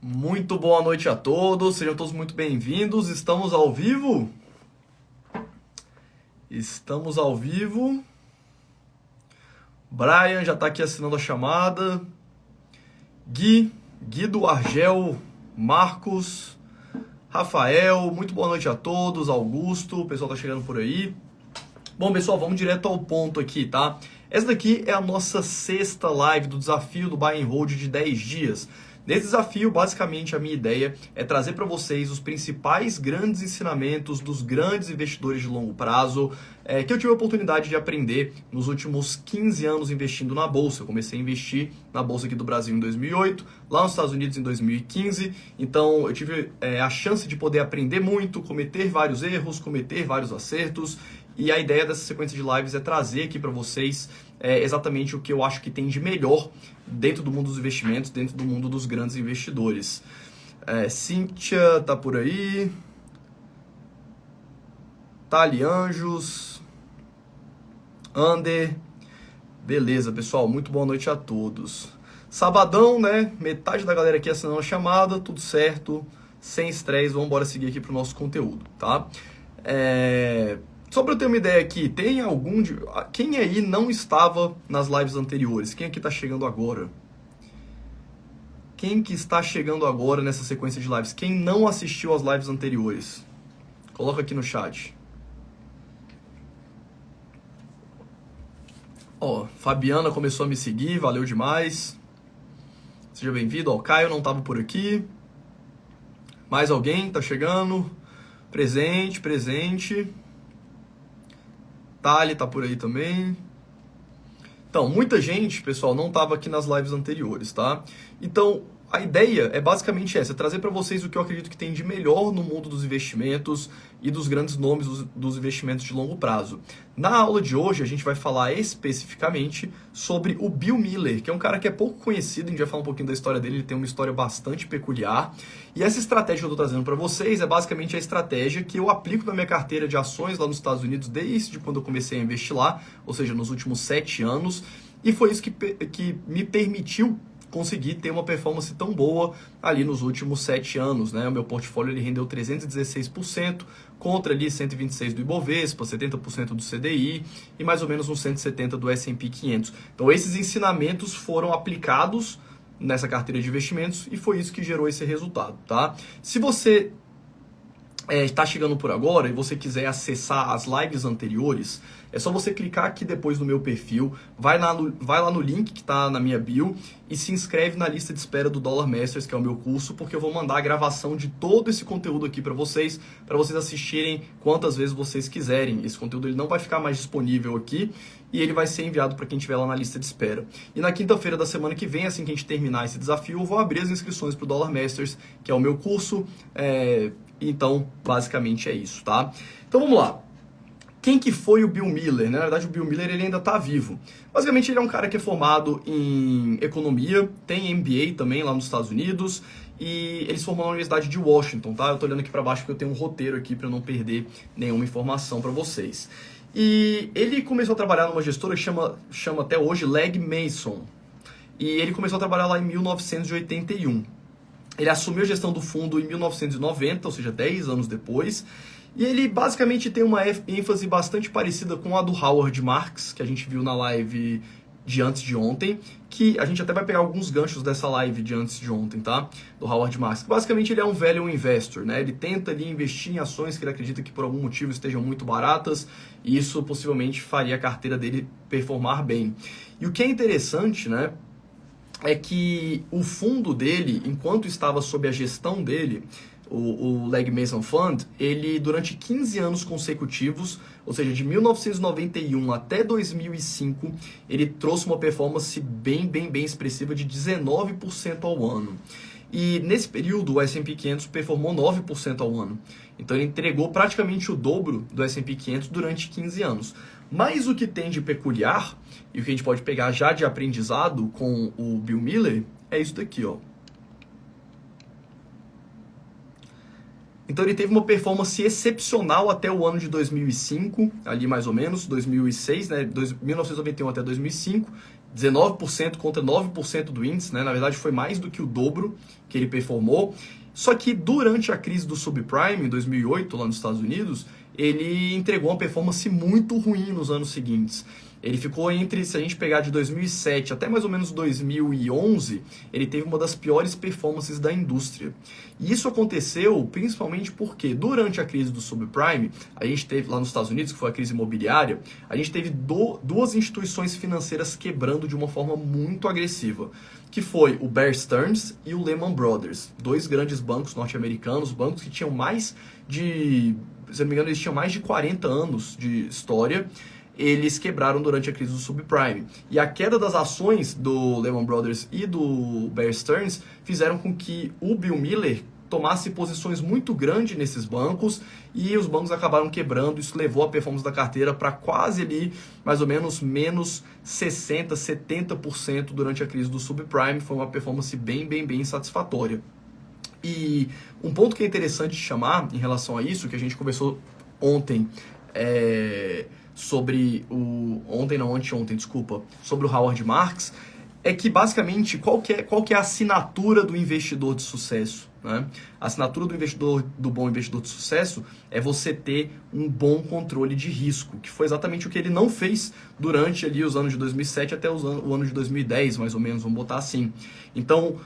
Muito boa noite a todos, sejam todos muito bem-vindos. Estamos ao vivo? Estamos ao vivo. Brian já está aqui assinando a chamada. Guido Argel, Marcos, Rafael, muito boa noite a todos. Augusto, o pessoal está chegando por aí. Bom, pessoal, vamos direto ao ponto aqui, tá? Essa daqui é a nossa sexta live do desafio do Buy and Hold de 10 dias. Nesse desafio, basicamente, a minha ideia é trazer para vocês os principais grandes ensinamentos dos grandes investidores de longo prazo que eu tive a oportunidade de aprender nos últimos 15 anos investindo na Bolsa. Eu comecei a investir na Bolsa aqui do Brasil em 2008, lá nos Estados Unidos em 2015. Então, eu tive a chance de poder aprender muito, cometer vários erros, cometer vários acertos. E a ideia dessa sequência de lives é trazer aqui para vocês exatamente o que eu acho que tem de melhor dentro do mundo dos investimentos, dentro do mundo dos grandes investidores. Cíntia tá por aí. Tali Anjos. Ander. Beleza, pessoal. Muito boa noite a todos. Sabadão, né? Metade da galera aqui assinando a chamada. Tudo certo. Sem estresse. Vamos embora seguir aqui pro nosso conteúdo, tá? Só para eu ter uma ideia aqui, tem algum... Quem aí não estava nas lives anteriores? Quem aqui está chegando agora? Quem que está chegando agora nessa sequência de lives? Quem não assistiu às lives anteriores? Coloca aqui no chat. Ó, Fabiana começou a me seguir, valeu demais. Seja bem-vindo. Ó, Caio não estava por aqui. Mais alguém está chegando? Presente. Tali tá por aí também. Então, muita gente, pessoal, não estava aqui nas lives anteriores, tá? Então, a ideia é basicamente essa, trazer para vocês o que eu acredito que tem de melhor no mundo dos investimentos e dos grandes nomes dos investimentos de longo prazo. Na aula de hoje, a gente vai falar especificamente sobre o Bill Miller, que é um cara que é pouco conhecido, a gente vai falar um pouquinho da história dele, ele tem uma história bastante peculiar. E essa estratégia que eu estou trazendo para vocês é basicamente a estratégia que eu aplico na minha carteira de ações lá nos Estados Unidos desde quando eu comecei a investir lá, ou seja, nos últimos 7 anos. E foi isso que me permitiu conseguir ter uma performance tão boa ali nos últimos 7 anos, né? O meu portfólio ele rendeu 316%, contra ali 126% do Ibovespa, 70% do CDI e mais ou menos uns 170% do S&P 500. Então esses ensinamentos foram aplicados nessa carteira de investimentos e foi isso que gerou esse resultado, tá? Se você está chegando por agora e você quiser acessar as lives anteriores, é só você clicar aqui depois no meu perfil, vai lá no link que está na minha bio e se inscreve na lista de espera do Dollar Masters, que é o meu curso, porque eu vou mandar a gravação de todo esse conteúdo aqui para vocês assistirem quantas vezes vocês quiserem. Esse conteúdo ele não vai ficar mais disponível aqui e ele vai ser enviado para quem estiver lá na lista de espera. E na quinta-feira da semana que vem, assim que a gente terminar esse desafio, eu vou abrir as inscrições para o Dollar Masters, que é o meu curso. Então, basicamente é isso, tá? Então, vamos lá. Quem que foi o Bill Miller? Na verdade, o Bill Miller ele ainda está vivo. Basicamente, ele é um cara que é formado em economia, tem MBA também lá nos Estados Unidos e ele se formou na Universidade de Washington, tá? Eu tô olhando aqui para baixo porque eu tenho um roteiro aqui para não perder nenhuma informação para vocês. E ele começou a trabalhar numa gestora que chama até hoje Legg Mason. E ele começou a trabalhar lá em 1981. Ele assumiu a gestão do fundo em 1990, ou seja, 10 anos depois. E ele basicamente tem uma ênfase bastante parecida com a do Howard Marks, que a gente viu na live de antes de ontem, que a gente até vai pegar alguns ganchos dessa live de antes de ontem, tá? Do Howard Marks. Basicamente ele é um value investor, né? Ele tenta ali investir em ações que ele acredita que por algum motivo estejam muito baratas e isso possivelmente faria a carteira dele performar bem. E o que é interessante, né? É que o fundo dele, enquanto estava sob a gestão dele, o Legg Mason Fund, ele durante 15 anos consecutivos, ou seja, de 1991 até 2005, ele trouxe uma performance bem expressiva de 19% ao ano. E nesse período o S&P 500 performou 9% ao ano. Então ele entregou praticamente o dobro do S&P 500 durante 15 anos. Mas o que tem de peculiar, e o que a gente pode pegar já de aprendizado com o Bill Miller, é isso daqui, ó. Então ele teve uma performance excepcional até o ano de 2005, ali mais ou menos, 2006, né, 1991 até 2005, 19% contra 9% do índice, né? Na verdade foi mais do que o dobro que ele performou. Só que durante a crise do subprime, em 2008, lá nos Estados Unidos, ele entregou uma performance muito ruim nos anos seguintes. Ele ficou entre, se a gente pegar de 2007 até mais ou menos 2011, ele teve uma das piores performances da indústria. E isso aconteceu principalmente porque durante a crise do subprime, a gente teve lá nos Estados Unidos, que foi a crise imobiliária, a gente teve duas instituições financeiras quebrando de uma forma muito agressiva, que foi o Bear Stearns e o Lehman Brothers, dois grandes bancos norte-americanos, bancos que tinham mais de, se não me engano, eles tinham mais de 40 anos de história. Eles quebraram durante a crise do subprime. E a queda das ações do Lehman Brothers e do Bear Stearns fizeram com que o Bill Miller tomasse posições muito grandes nesses bancos e os bancos acabaram quebrando. Isso levou a performance da carteira para quase ali, mais ou menos, menos 60%, 70% durante a crise do subprime. Foi uma performance bem insatisfatória. E um ponto que é interessante de chamar em relação a isso, que a gente conversou ontem, sobre sobre o Howard Marks, é que basicamente qual que é a assinatura do investidor de sucesso, né? A assinatura do bom investidor de sucesso é você ter um bom controle de risco, que foi exatamente o que ele não fez durante ali os anos de 2007 até o ano de 2010, mais ou menos, vamos botar assim. Então,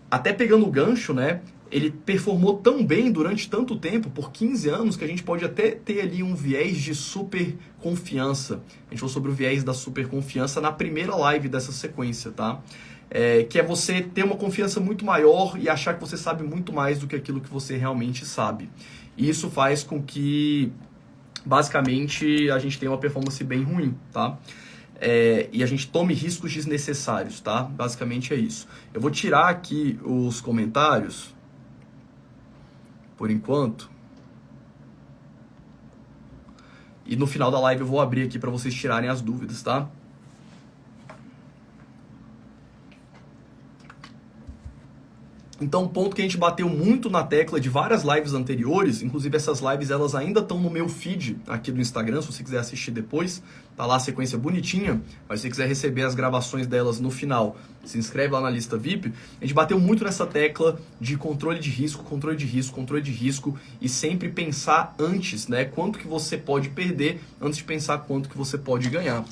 até pegando o gancho, né? Ele performou tão bem durante tanto tempo, por 15 anos, que a gente pode até ter ali um viés de super confiança. A gente falou sobre o viés da super confiança na primeira live dessa sequência, tá? Que é você ter uma confiança muito maior e achar que você sabe muito mais do que aquilo que você realmente sabe. E isso faz com que, basicamente, a gente tenha uma performance bem ruim, tá? E a gente tome riscos desnecessários, tá? Basicamente é isso. Eu vou tirar aqui os comentários por enquanto. E no final da live eu vou abrir aqui para vocês tirarem as dúvidas, tá? Então, um ponto que a gente bateu muito na tecla de várias lives anteriores, inclusive essas lives elas ainda estão no meu feed aqui do Instagram, se você quiser assistir depois, tá lá a sequência bonitinha, mas se você quiser receber as gravações delas no final, se inscreve lá na lista VIP. A gente bateu muito nessa tecla de controle de risco, controle de risco, controle de risco e sempre pensar antes, né, quanto que você pode perder antes de pensar quanto que você pode ganhar.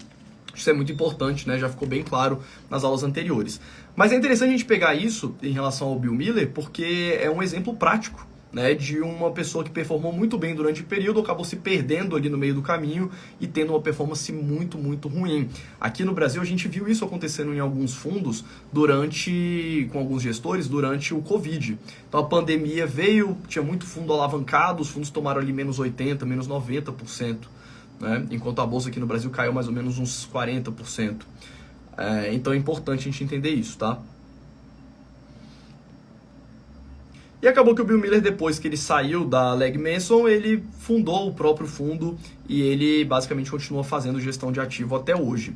Isso é muito importante, né? Já ficou bem claro nas aulas anteriores. Mas é interessante a gente pegar isso em relação ao Bill Miller, porque é um exemplo prático, né, de uma pessoa que performou muito bem durante o período, acabou se perdendo ali no meio do caminho e tendo uma performance muito ruim. Aqui no Brasil a gente viu isso acontecendo em alguns fundos com alguns gestores durante o Covid. Então a pandemia veio, tinha muito fundo alavancado, os fundos tomaram ali menos 80%, menos 90%. Né? Enquanto a bolsa aqui no Brasil caiu mais ou menos uns 40%. Então é importante a gente entender isso, tá? E acabou que o Bill Miller, depois que ele saiu da Legg Mason, ele fundou o próprio fundo e ele basicamente continua fazendo gestão de ativo até hoje.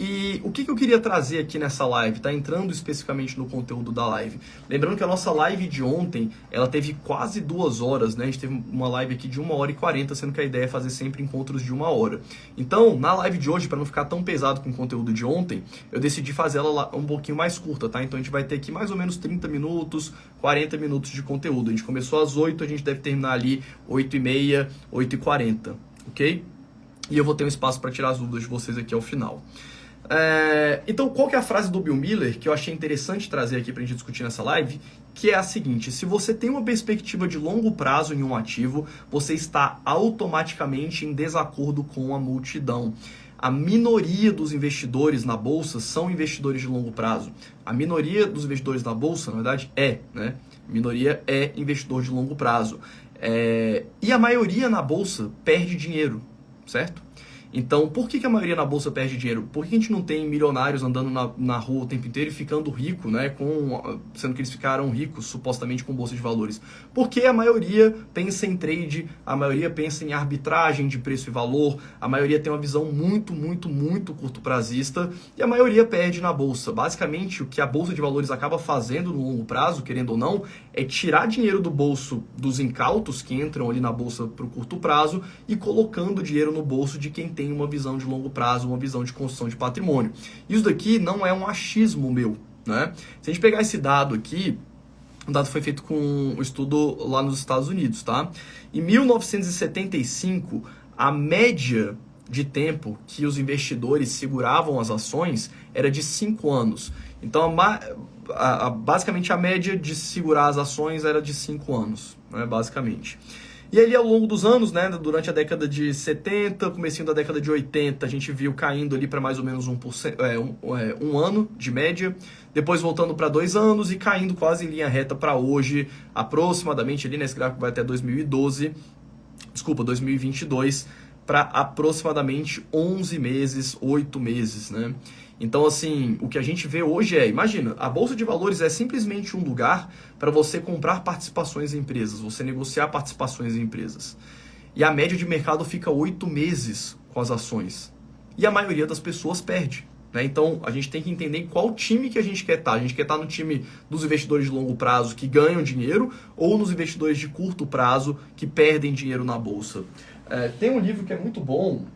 E o que eu queria trazer aqui nessa live, tá entrando especificamente no conteúdo da live. Lembrando que a nossa live de ontem, ela teve quase 2 horas, né? A gente teve uma live aqui de 1h40, sendo que a ideia é fazer sempre encontros de 1 hora. Então, na live de hoje, para não ficar tão pesado com o conteúdo de ontem, eu decidi fazer ela um pouquinho mais curta, tá? Então a gente vai ter aqui mais ou menos 30 minutos, 40 minutos de conteúdo. A gente começou às 8, a gente deve terminar ali 8h30, 8h40, ok? E eu vou ter um espaço para tirar as dúvidas de vocês aqui ao final. Então, qual que é a frase do Bill Miller que eu achei interessante trazer aqui para a gente discutir nessa live? Que é a seguinte: se você tem uma perspectiva de longo prazo em um ativo, você está automaticamente em desacordo com a multidão. A minoria dos investidores na bolsa são investidores de longo prazo. A minoria dos investidores na bolsa, na verdade, né? A minoria é investidor de longo prazo. E a maioria na bolsa perde dinheiro, certo? Então, por que a maioria na bolsa perde dinheiro? Por que a gente não tem milionários andando na rua o tempo inteiro e ficando rico, né? Sendo que eles ficaram ricos, supostamente, com bolsa de valores? Porque a maioria pensa em trade, a maioria pensa em arbitragem de preço e valor, a maioria tem uma visão muito curto-prazista e a maioria perde na bolsa. Basicamente, o que a bolsa de valores acaba fazendo no longo prazo, querendo ou não, é tirar dinheiro do bolso dos incautos que entram ali na bolsa para o curto prazo e colocando dinheiro no bolso de quem tem tem uma visão de longo prazo, uma visão de construção de patrimônio. Isso daqui não é um achismo meu, né? Se a gente pegar esse dado aqui, o dado foi feito com um estudo lá nos Estados Unidos, tá? Em 1975, a média de tempo que os investidores seguravam as ações era de 5 anos. Então, basicamente, a média de segurar as ações era de 5 anos, né, basicamente. E aí, ao longo dos anos, né, durante a década de 70, comecinho da década de 80, a gente viu caindo ali para mais ou menos um ano de média, depois voltando para 2 anos e caindo quase em linha reta para hoje, aproximadamente ali, nesse gráfico vai até 2022, para aproximadamente 11 meses, 8 meses, né? Então, assim, o que a gente vê hoje imagina, a Bolsa de Valores é simplesmente um lugar para você comprar participações em empresas, você negociar participações em empresas. E a média de mercado fica 8 meses com as ações. E a maioria das pessoas perde, né? Então, a gente tem que entender em qual time que a gente quer estar. A gente quer estar no time dos investidores de longo prazo que ganham dinheiro ou nos investidores de curto prazo que perdem dinheiro na Bolsa. Tem um livro que é muito bom.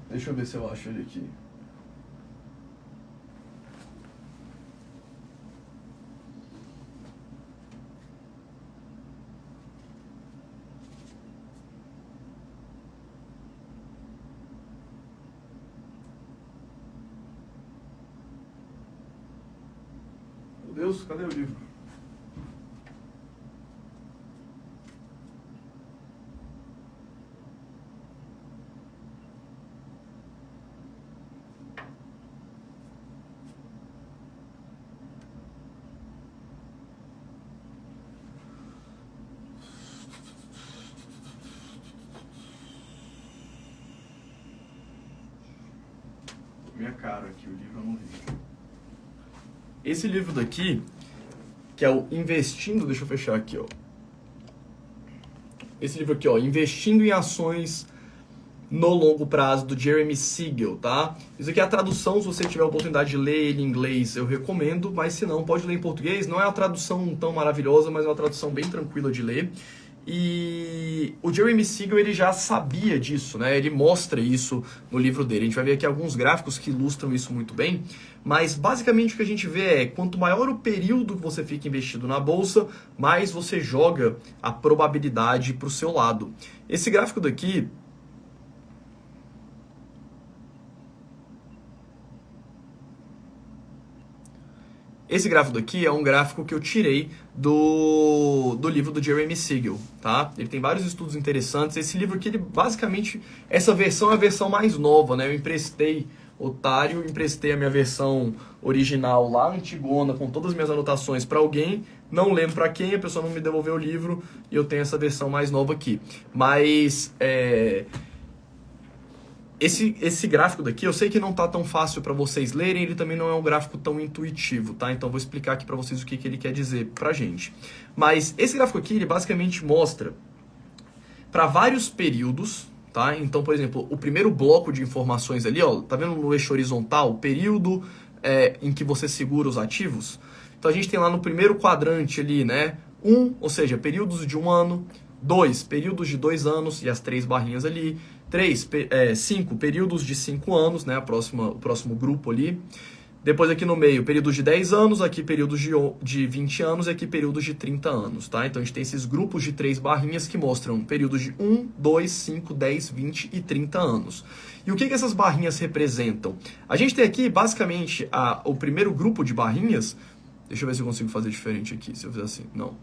Deixa eu ver se eu acho ele aqui. Meu Deus, cadê o livro? Minha cara aqui, o livro eu não vi. Esse livro daqui, que é o Investindo, deixa eu fechar aqui, ó. Esse livro aqui, ó, Investindo em Ações no Longo Prazo, do Jeremy Siegel, tá? Isso aqui é a tradução, se você tiver a oportunidade de ler ele em inglês, eu recomendo, mas se não, pode ler em português. Não é uma tradução tão maravilhosa, mas é uma tradução bem tranquila de ler. E o Jeremy Siegel, ele já sabia disso, né? Ele mostra isso no livro dele. A gente vai ver aqui alguns gráficos que ilustram isso muito bem. Mas basicamente o que a gente vê quanto maior o período que você fica investido na bolsa, mais você joga a probabilidade para o seu lado. Esse gráfico daqui... Esse gráfico daqui é um gráfico que eu tirei do livro do Jeremy Siegel, tá? Ele tem vários estudos interessantes. Esse livro aqui, ele basicamente, essa versão é a versão mais nova, né? Eu emprestei a minha versão original lá, antigona, com todas as minhas anotações para alguém. Não lembro para quem, a pessoa não me devolveu o livro e eu tenho essa versão mais nova aqui. Mas... Esse gráfico daqui, eu sei que não tá tão fácil para vocês lerem, ele também não é um gráfico tão intuitivo, tá? Então vou explicar aqui para vocês o que ele quer dizer pra gente. Mas esse gráfico aqui, ele basicamente mostra para vários períodos, tá? Então, por exemplo, o primeiro bloco de informações ali, ó, tá vendo no eixo horizontal, o período em que você segura os ativos? Então a gente tem lá no primeiro quadrante ali, né? Ou seja, períodos de 1 ano, 2, períodos de 2 anos e as 3 barrinhas ali. 5 períodos de 5 anos, né? O próximo grupo ali. Depois aqui no meio, períodos de 10 anos, aqui períodos de 20 anos e aqui períodos de 30 anos, tá? Então a gente tem esses grupos de 3 barrinhas que mostram períodos de 1, 2, 5, 10, 20 e 30 anos. E o que essas barrinhas representam? A gente tem aqui, basicamente, o primeiro grupo de barrinhas. Deixa eu ver se eu consigo fazer diferente aqui, se eu fizer assim. Não.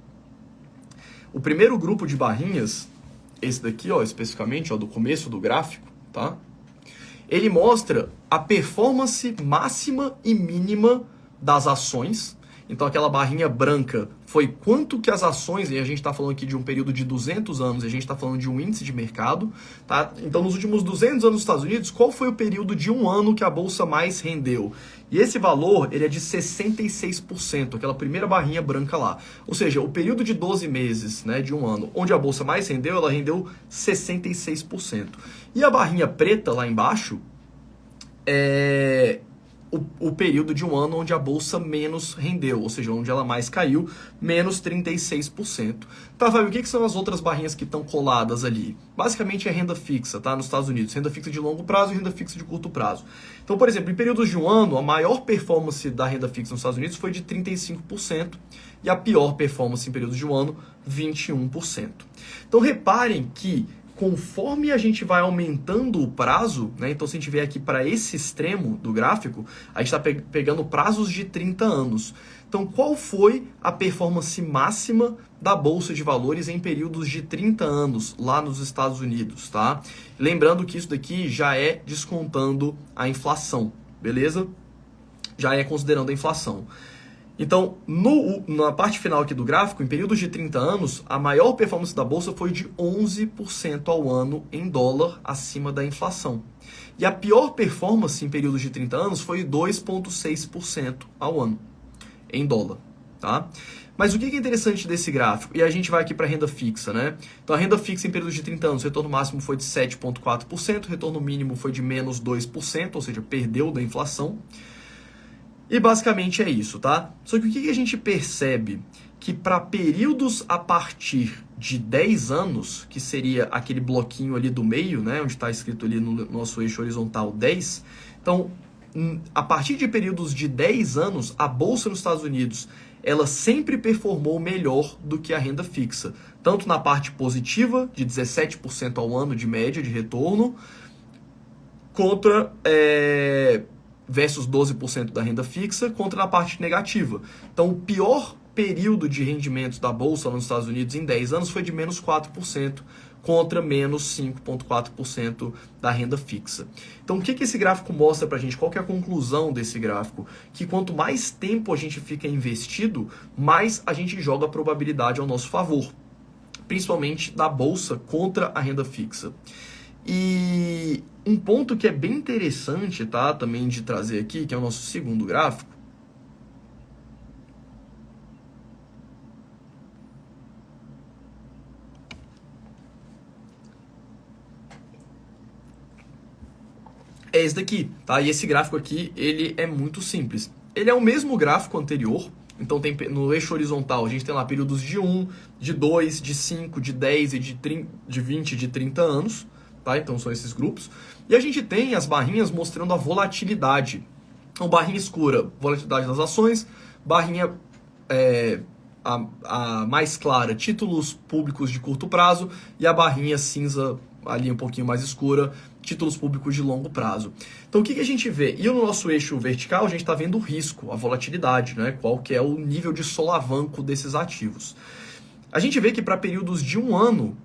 O primeiro grupo de barrinhas... Esse daqui, ó, especificamente, ó, do começo do gráfico, tá? Ele mostra a performance máxima e mínima das ações. Então, aquela barrinha branca foi quanto que as ações, e a gente está falando aqui de um período de 200 anos, e a gente está falando de um índice de mercado, tá? Então, nos últimos 200 anos nos Estados Unidos, qual foi o período de 1 ano que a bolsa mais rendeu? E esse valor, ele é de 66%, aquela primeira barrinha branca lá. Ou seja, o período de 12 meses, né, de 1 ano, onde a bolsa mais rendeu, ela rendeu 66%. E a barrinha preta lá embaixo é o período de um ano onde a bolsa menos rendeu, ou seja, onde ela mais caiu, menos 36%. Tá, Fábio, o que são as outras barrinhas que estão coladas ali? Basicamente é renda fixa, tá? Nos Estados Unidos, renda fixa de longo prazo e renda fixa de curto prazo. Então, por exemplo, em períodos de um ano, a maior performance da renda fixa nos Estados Unidos foi de 35% e a pior performance em períodos de um ano, 21%. Então, reparem que conforme a gente vai aumentando o prazo, né? Então se a gente vier aqui para esse extremo do gráfico, a gente está pegando prazos de 30 anos. Então qual foi a performance máxima da Bolsa de Valores em períodos de 30 anos lá nos Estados Unidos, tá? Lembrando que isso daqui já é descontando a inflação, beleza? Já é considerando a inflação. Então, na parte final aqui do gráfico, em períodos de 30 anos, a maior performance da Bolsa foi de 11% ao ano em dólar acima da inflação. E a pior performance em períodos de 30 anos foi 2,6% ao ano em dólar. Tá? Mas o que é interessante desse gráfico? E a gente vai aqui para a renda fixa, né? Então, a renda fixa em períodos de 30 anos, o retorno máximo foi de 7,4%, o retorno mínimo foi de menos 2%, ou seja, perdeu da inflação. E basicamente é isso, tá? Só que o que a gente percebe? Que para períodos a partir de 10 anos, que seria aquele bloquinho ali do meio, né? Onde está escrito ali no nosso eixo horizontal 10. Então, a partir de períodos de 10 anos, a Bolsa nos Estados Unidos, ela sempre performou melhor do que a renda fixa. Tanto na parte positiva, de 17% ao ano de média de retorno, contra... versus 12% da renda fixa, contra na parte negativa. Então, o pior período de rendimentos da Bolsa nos Estados Unidos em 10 anos foi de menos 4%, contra menos 5,4% da renda fixa. Então, o que esse gráfico mostra para a gente? Qual que é a conclusão desse gráfico? Que quanto mais tempo a gente fica investido, mais a gente joga a probabilidade ao nosso favor, principalmente da Bolsa contra a renda fixa. E um ponto que é bem interessante, tá, também de trazer aqui, que é o nosso segundo gráfico, é esse daqui, tá? E esse gráfico aqui, ele é muito simples. Ele é o mesmo gráfico anterior, então tem no eixo horizontal, a gente tem lá períodos de 1, de 2, de 5, de 10 e de 20, de 30 anos. Tá? Então são esses grupos. E a gente tem as barrinhas mostrando a volatilidade. Então, barrinha escura, volatilidade das ações. Barrinha a mais clara, títulos públicos de curto prazo. E a barrinha cinza, ali um pouquinho mais escura, títulos públicos de longo prazo. Então o que a gente vê? E no nosso eixo vertical a gente está vendo o risco, a volatilidade, né? Qual que é o nível de solavanco desses ativos. A gente vê que para períodos de um ano,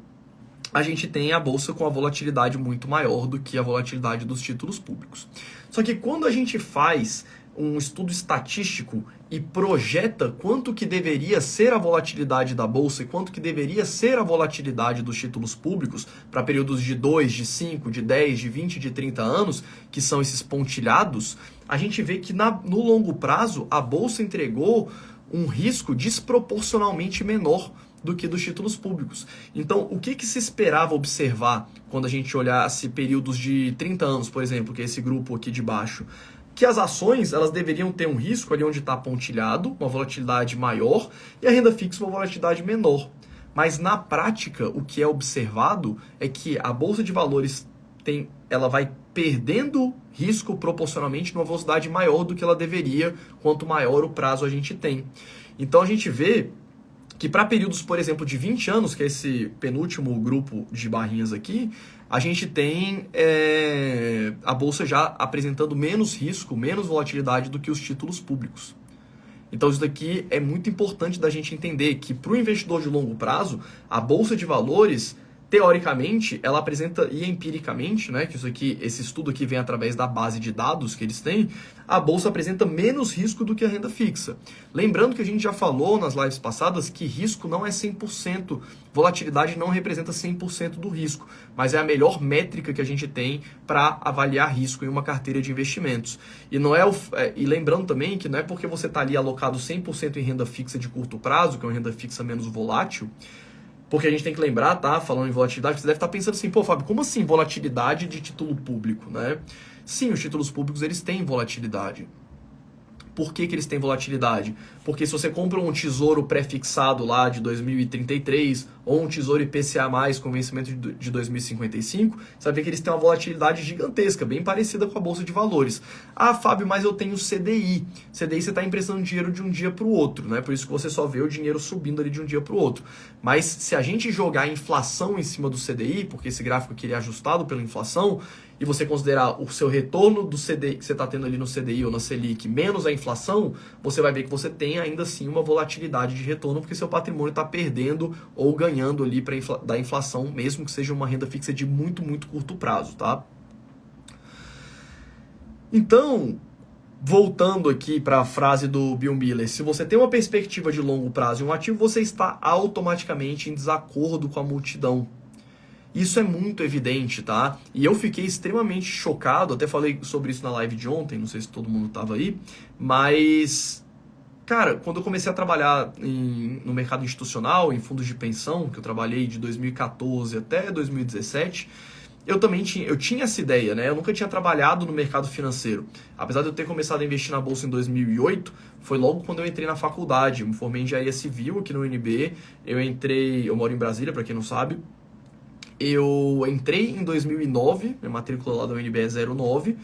a gente tem a bolsa com a volatilidade muito maior do que a volatilidade dos títulos públicos. Só que quando a gente faz um estudo estatístico e projeta quanto que deveria ser a volatilidade da bolsa e quanto que deveria ser a volatilidade dos títulos públicos para períodos de 2, de 5, de 10, de 20, de 30 anos, que são esses pontilhados, a gente vê que no longo prazo a bolsa entregou um risco desproporcionalmente menor do que dos títulos públicos. Então, o que se esperava observar quando a gente olhasse períodos de 30 anos, por exemplo, que é esse grupo aqui de baixo? Que as ações elas deveriam ter um risco ali onde está pontilhado, uma volatilidade maior, e a renda fixa uma volatilidade menor. Mas na prática, o que é observado é que a Bolsa de Valores ela vai perdendo risco proporcionalmente numa velocidade maior do que ela deveria, quanto maior o prazo a gente tem. Então a gente vê que para períodos, por exemplo, de 20 anos, que é esse penúltimo grupo de barrinhas aqui, a gente tem a Bolsa já apresentando menos risco, menos volatilidade do que os títulos públicos. Então isso daqui é muito importante da gente entender que para o investidor de longo prazo, a Bolsa de Valores, teoricamente, ela apresenta, e empiricamente, né, que esse estudo aqui vem através da base de dados que eles têm, a Bolsa apresenta menos risco do que a renda fixa. Lembrando que a gente já falou nas lives passadas que risco não é 100%, volatilidade não representa 100% do risco, mas é a melhor métrica que a gente tem para avaliar risco em uma carteira de investimentos. E, e lembrando também que não é porque você está ali alocado 100% em renda fixa de curto prazo, que é uma renda fixa menos volátil, Porque a gente tem que lembrar, tá? Falando em volatilidade, você deve estar pensando assim, pô, Fábio, como assim volatilidade de título público, né? Sim, os títulos públicos, eles têm volatilidade. Por que eles têm volatilidade? Porque se você compra um tesouro pré-fixado lá de 2033 ou um tesouro IPCA+, com vencimento de 2055, você vai ver que eles têm uma volatilidade gigantesca, bem parecida com a Bolsa de Valores. Ah, Fábio, mas eu tenho CDI. CDI você está emprestando dinheiro de um dia para o outro, né? Por isso que você só vê o dinheiro subindo ali de um dia para o outro. Mas se a gente jogar a inflação em cima do CDI, porque esse gráfico aqui ele é ajustado pela inflação, e você considerar o seu retorno do CDI que você está tendo ali no CDI ou na Selic menos a inflação, você vai ver que você tem ainda assim uma volatilidade de retorno, porque seu patrimônio está perdendo ou ganhando ali da inflação, mesmo que seja uma renda fixa de muito, muito curto prazo, tá? Então, voltando aqui para a frase do Bill Miller, se você tem uma perspectiva de longo prazo em um ativo, você está automaticamente em desacordo com a multidão. Isso é muito evidente, tá? E eu fiquei extremamente chocado, até falei sobre isso na live de ontem, não sei se todo mundo estava aí, mas, cara, quando eu comecei a trabalhar no mercado institucional, em fundos de pensão, que eu trabalhei de 2014 até 2017, eu tinha essa ideia, né? Eu nunca tinha trabalhado no mercado financeiro. Apesar de eu ter começado a investir na bolsa em 2008, foi logo quando eu entrei na faculdade. Eu me formei em engenharia civil aqui no UNB. Eu moro em Brasília, para quem não sabe. Eu entrei em 2009, minha matrícula lá da UNB é 09.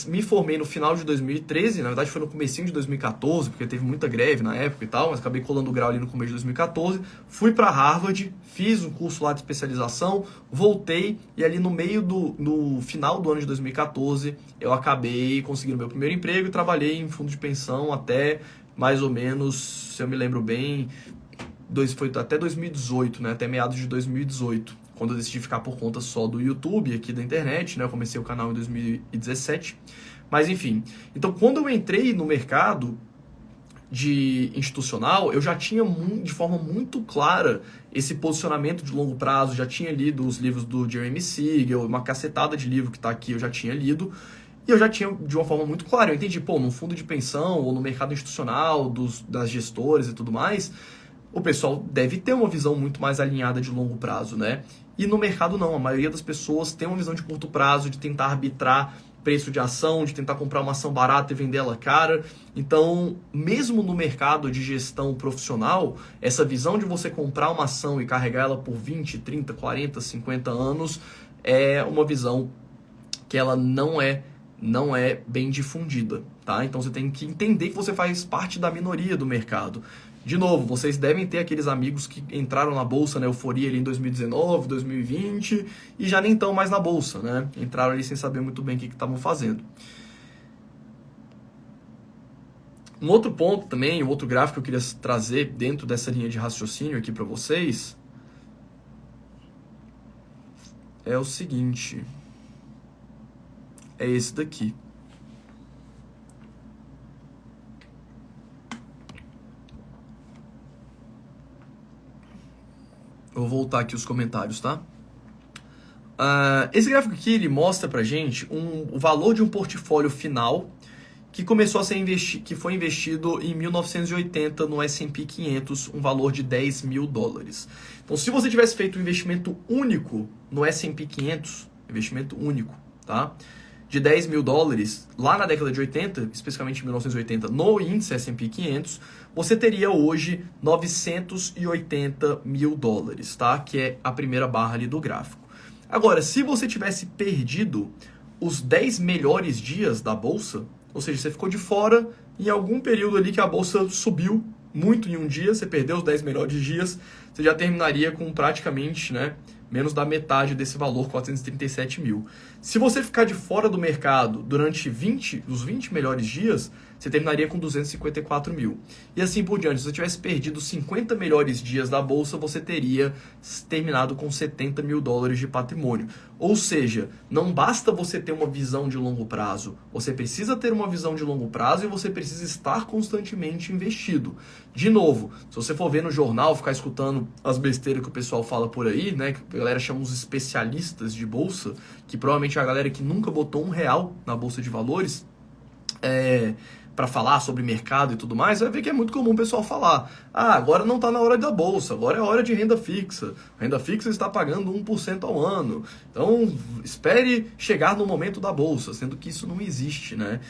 Me formei no final de 2013, na verdade foi no comecinho de 2014, porque teve muita greve na época e tal, mas acabei colando o grau ali no começo de 2014. Fui para Harvard, fiz um curso lá de especialização, voltei e ali no final do ano de 2014 eu acabei conseguindo meu primeiro emprego e trabalhei em fundo de pensão até mais ou menos, se eu me lembro bem, foi até 2018, né? Até meados de 2018, quando eu decidi ficar por conta só do YouTube, aqui da internet, né? Eu comecei o canal em 2017. Mas enfim, então quando eu entrei no mercado de institucional, eu já tinha de forma muito clara esse posicionamento de longo prazo, já tinha lido os livros do Jeremy Siegel, uma cacetada de livro que está aqui eu já tinha lido, e eu já tinha de uma forma muito clara, eu entendi, pô, no fundo de pensão ou no mercado institucional, das gestoras e tudo mais, o pessoal deve ter uma visão muito mais alinhada de longo prazo, né? E no mercado não, a maioria das pessoas tem uma visão de curto prazo, de tentar arbitrar preço de ação, de tentar comprar uma ação barata e vender ela cara. Então, mesmo no mercado de gestão profissional, essa visão de você comprar uma ação e carregar ela por 20, 30, 40, 50 anos é uma visão que ela não é bem difundida, tá? Então você tem que entender que você faz parte da minoria do mercado. De novo, vocês devem ter aqueles amigos que entraram na bolsa na euforia ali em 2019, 2020 e já nem estão mais na bolsa, né? Entraram ali sem saber muito bem o que estavam fazendo. Um outro ponto também, um outro gráfico que eu queria trazer dentro dessa linha de raciocínio aqui para vocês é o seguinte. É esse daqui. Eu vou voltar aqui os comentários, tá? Esse gráfico aqui, ele mostra pra gente o valor de um portfólio final que começou a ser que foi investido em 1980 no S&P 500, um valor de $10.000. Então, se você tivesse feito um investimento único no S&P 500, investimento único, tá? De $10.000 lá na década de 80, especificamente em 1980, no índice S&P 500, você teria hoje $980.000, tá? Que é a primeira barra ali do gráfico. Agora, se você tivesse perdido os 10 melhores dias da bolsa, ou seja, você ficou de fora em algum período ali que a bolsa subiu muito em um dia, você perdeu os 10 melhores dias, você já terminaria com praticamente, né, menos da metade desse valor, 437 mil. Se você ficar de fora do mercado durante os 20 melhores dias, você terminaria com 254 mil. E assim por diante. Se você tivesse perdido os 50 melhores dias da bolsa, você teria terminado com $70 mil de patrimônio. Ou seja, não basta você ter uma visão de longo prazo. Você precisa ter uma visão de longo prazo e você precisa estar constantemente investido. De novo, se você for ver no jornal, ficar escutando as besteiras que o pessoal fala por aí, né, que a galera chama os especialistas de bolsa, que provavelmente é a galera que nunca botou R$1 na bolsa de valores, para falar sobre mercado e tudo mais, vai ver que é muito comum o pessoal falar: ah, agora não está na hora da bolsa, agora é hora de renda fixa. A renda fixa está pagando 1% ao ano. Então, espere chegar no momento da bolsa, sendo que isso não existe, né?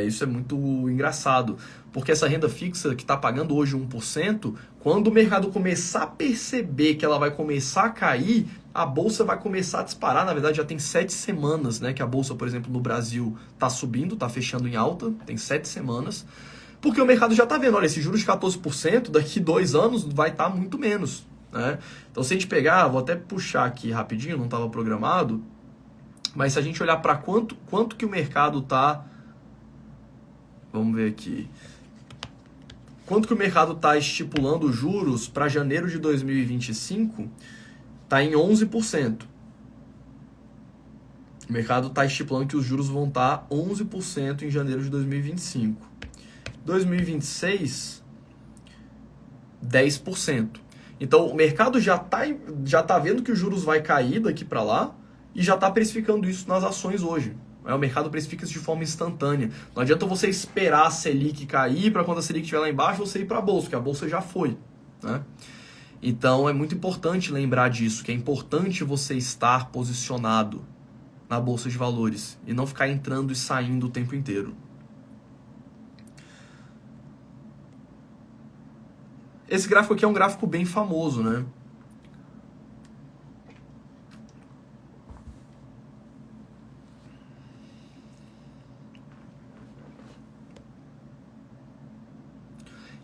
Isso é muito engraçado, porque essa renda fixa que está pagando hoje 1%, quando o mercado começar a perceber que ela vai começar a cair, a bolsa vai começar a disparar. Na verdade, já tem 7 semanas, né, que a bolsa, por exemplo, no Brasil está subindo, está fechando em alta, tem 7 semanas, porque o mercado já está vendo, olha, esse juros de 14%, daqui 2 anos vai estar muito menos, né? Então, se a gente pegar, vou até puxar aqui rapidinho, não estava programado, mas se a gente olhar para quanto que o mercado está... Vamos ver aqui. Quanto que o mercado está estipulando os juros para janeiro de 2025? Está em 11%. O mercado está estipulando que os juros vão estar 11% em janeiro de 2025. 2026, 10%. Então, o mercado já tá vendo que os juros vai cair daqui para lá e já está precificando isso nas ações hoje. O mercado precifica isso de forma instantânea. Não adianta você esperar a Selic cair para quando a Selic estiver lá embaixo você ir para a bolsa, porque a bolsa já foi, né? Então é muito importante lembrar disso, que é importante você estar posicionado na bolsa de valores e não ficar entrando e saindo o tempo inteiro. Esse gráfico aqui é um gráfico bem famoso, né?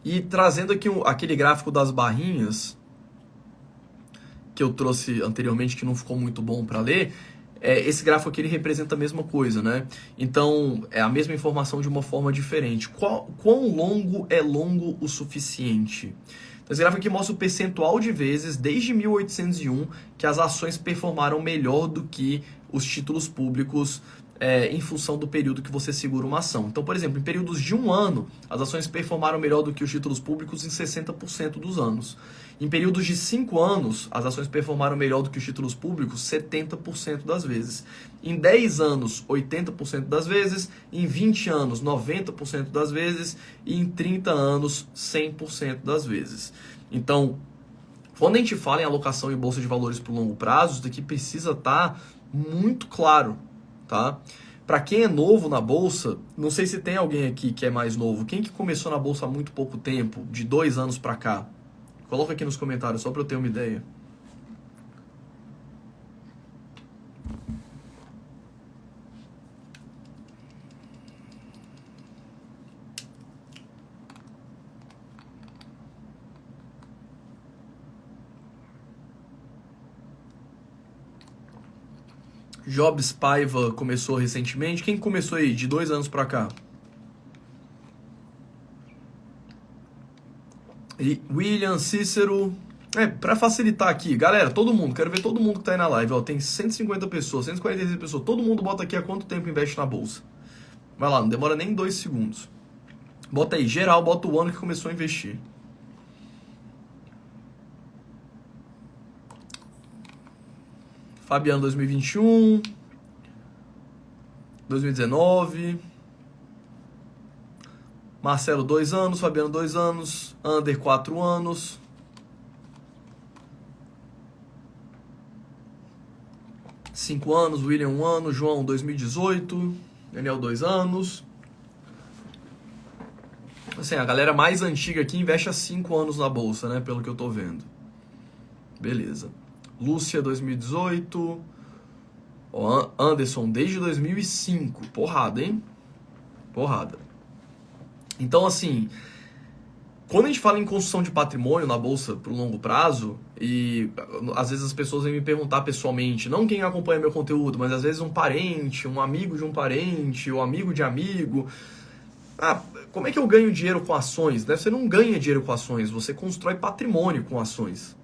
E trazendo aqui aquele gráfico das barrinhas que eu trouxe anteriormente, que não ficou muito bom para ler, esse gráfico aqui ele representa a mesma coisa, né? Então, é a mesma informação de uma forma diferente. Quão longo é longo o suficiente? Então, esse gráfico aqui mostra o percentual de vezes, desde 1801, que as ações performaram melhor do que os títulos públicos em função do período que você segura uma ação. Então, por exemplo, em períodos de 1 ano, as ações performaram melhor do que os títulos públicos em 60% dos anos. Em períodos de 5 anos, as ações performaram melhor do que os títulos públicos 70% das vezes. Em 10 anos, 80% das vezes. Em 20 anos, 90% das vezes. E em 30 anos, 100% das vezes. Então, quando a gente fala em alocação em bolsa de valores para o longo prazo, isso daqui precisa estar muito claro, tá? Para quem é novo na bolsa, não sei se tem alguém aqui que é mais novo. Quem que começou na bolsa há muito pouco tempo, de 2 anos para cá? Coloca aqui nos comentários, só para eu ter uma ideia. Jobs Paiva começou recentemente. Quem começou aí de 2 anos para cá? E William, Cícero. Para facilitar aqui, galera, todo mundo, quero ver todo mundo que tá aí na live, ó, tem 150 pessoas, 146 pessoas, todo mundo bota aqui há quanto tempo investe na bolsa. Vai lá, não demora nem 2 segundos. Bota aí, geral, bota o ano que começou a investir. Fabiano 2021, 2019, Marcelo 2 anos, Fabiano 2 anos, Ander 4 anos, cinco anos, William 1 ano, João 2018, Daniel 2 anos. Assim, a galera mais antiga aqui investe há 5 anos na bolsa, né? Pelo que eu tô vendo. Beleza. Lúcia 2018. Ó, Anderson desde 2005. Porrada, hein? Porrada. Então, assim, quando a gente fala em construção de patrimônio na bolsa pro longo prazo, e às vezes as pessoas vêm me perguntar pessoalmente, não quem acompanha meu conteúdo, mas às vezes um parente, um amigo de um parente, ou amigo de amigo. Como é que eu ganho dinheiro com ações? Você não ganha dinheiro com ações, você constrói patrimônio com ações.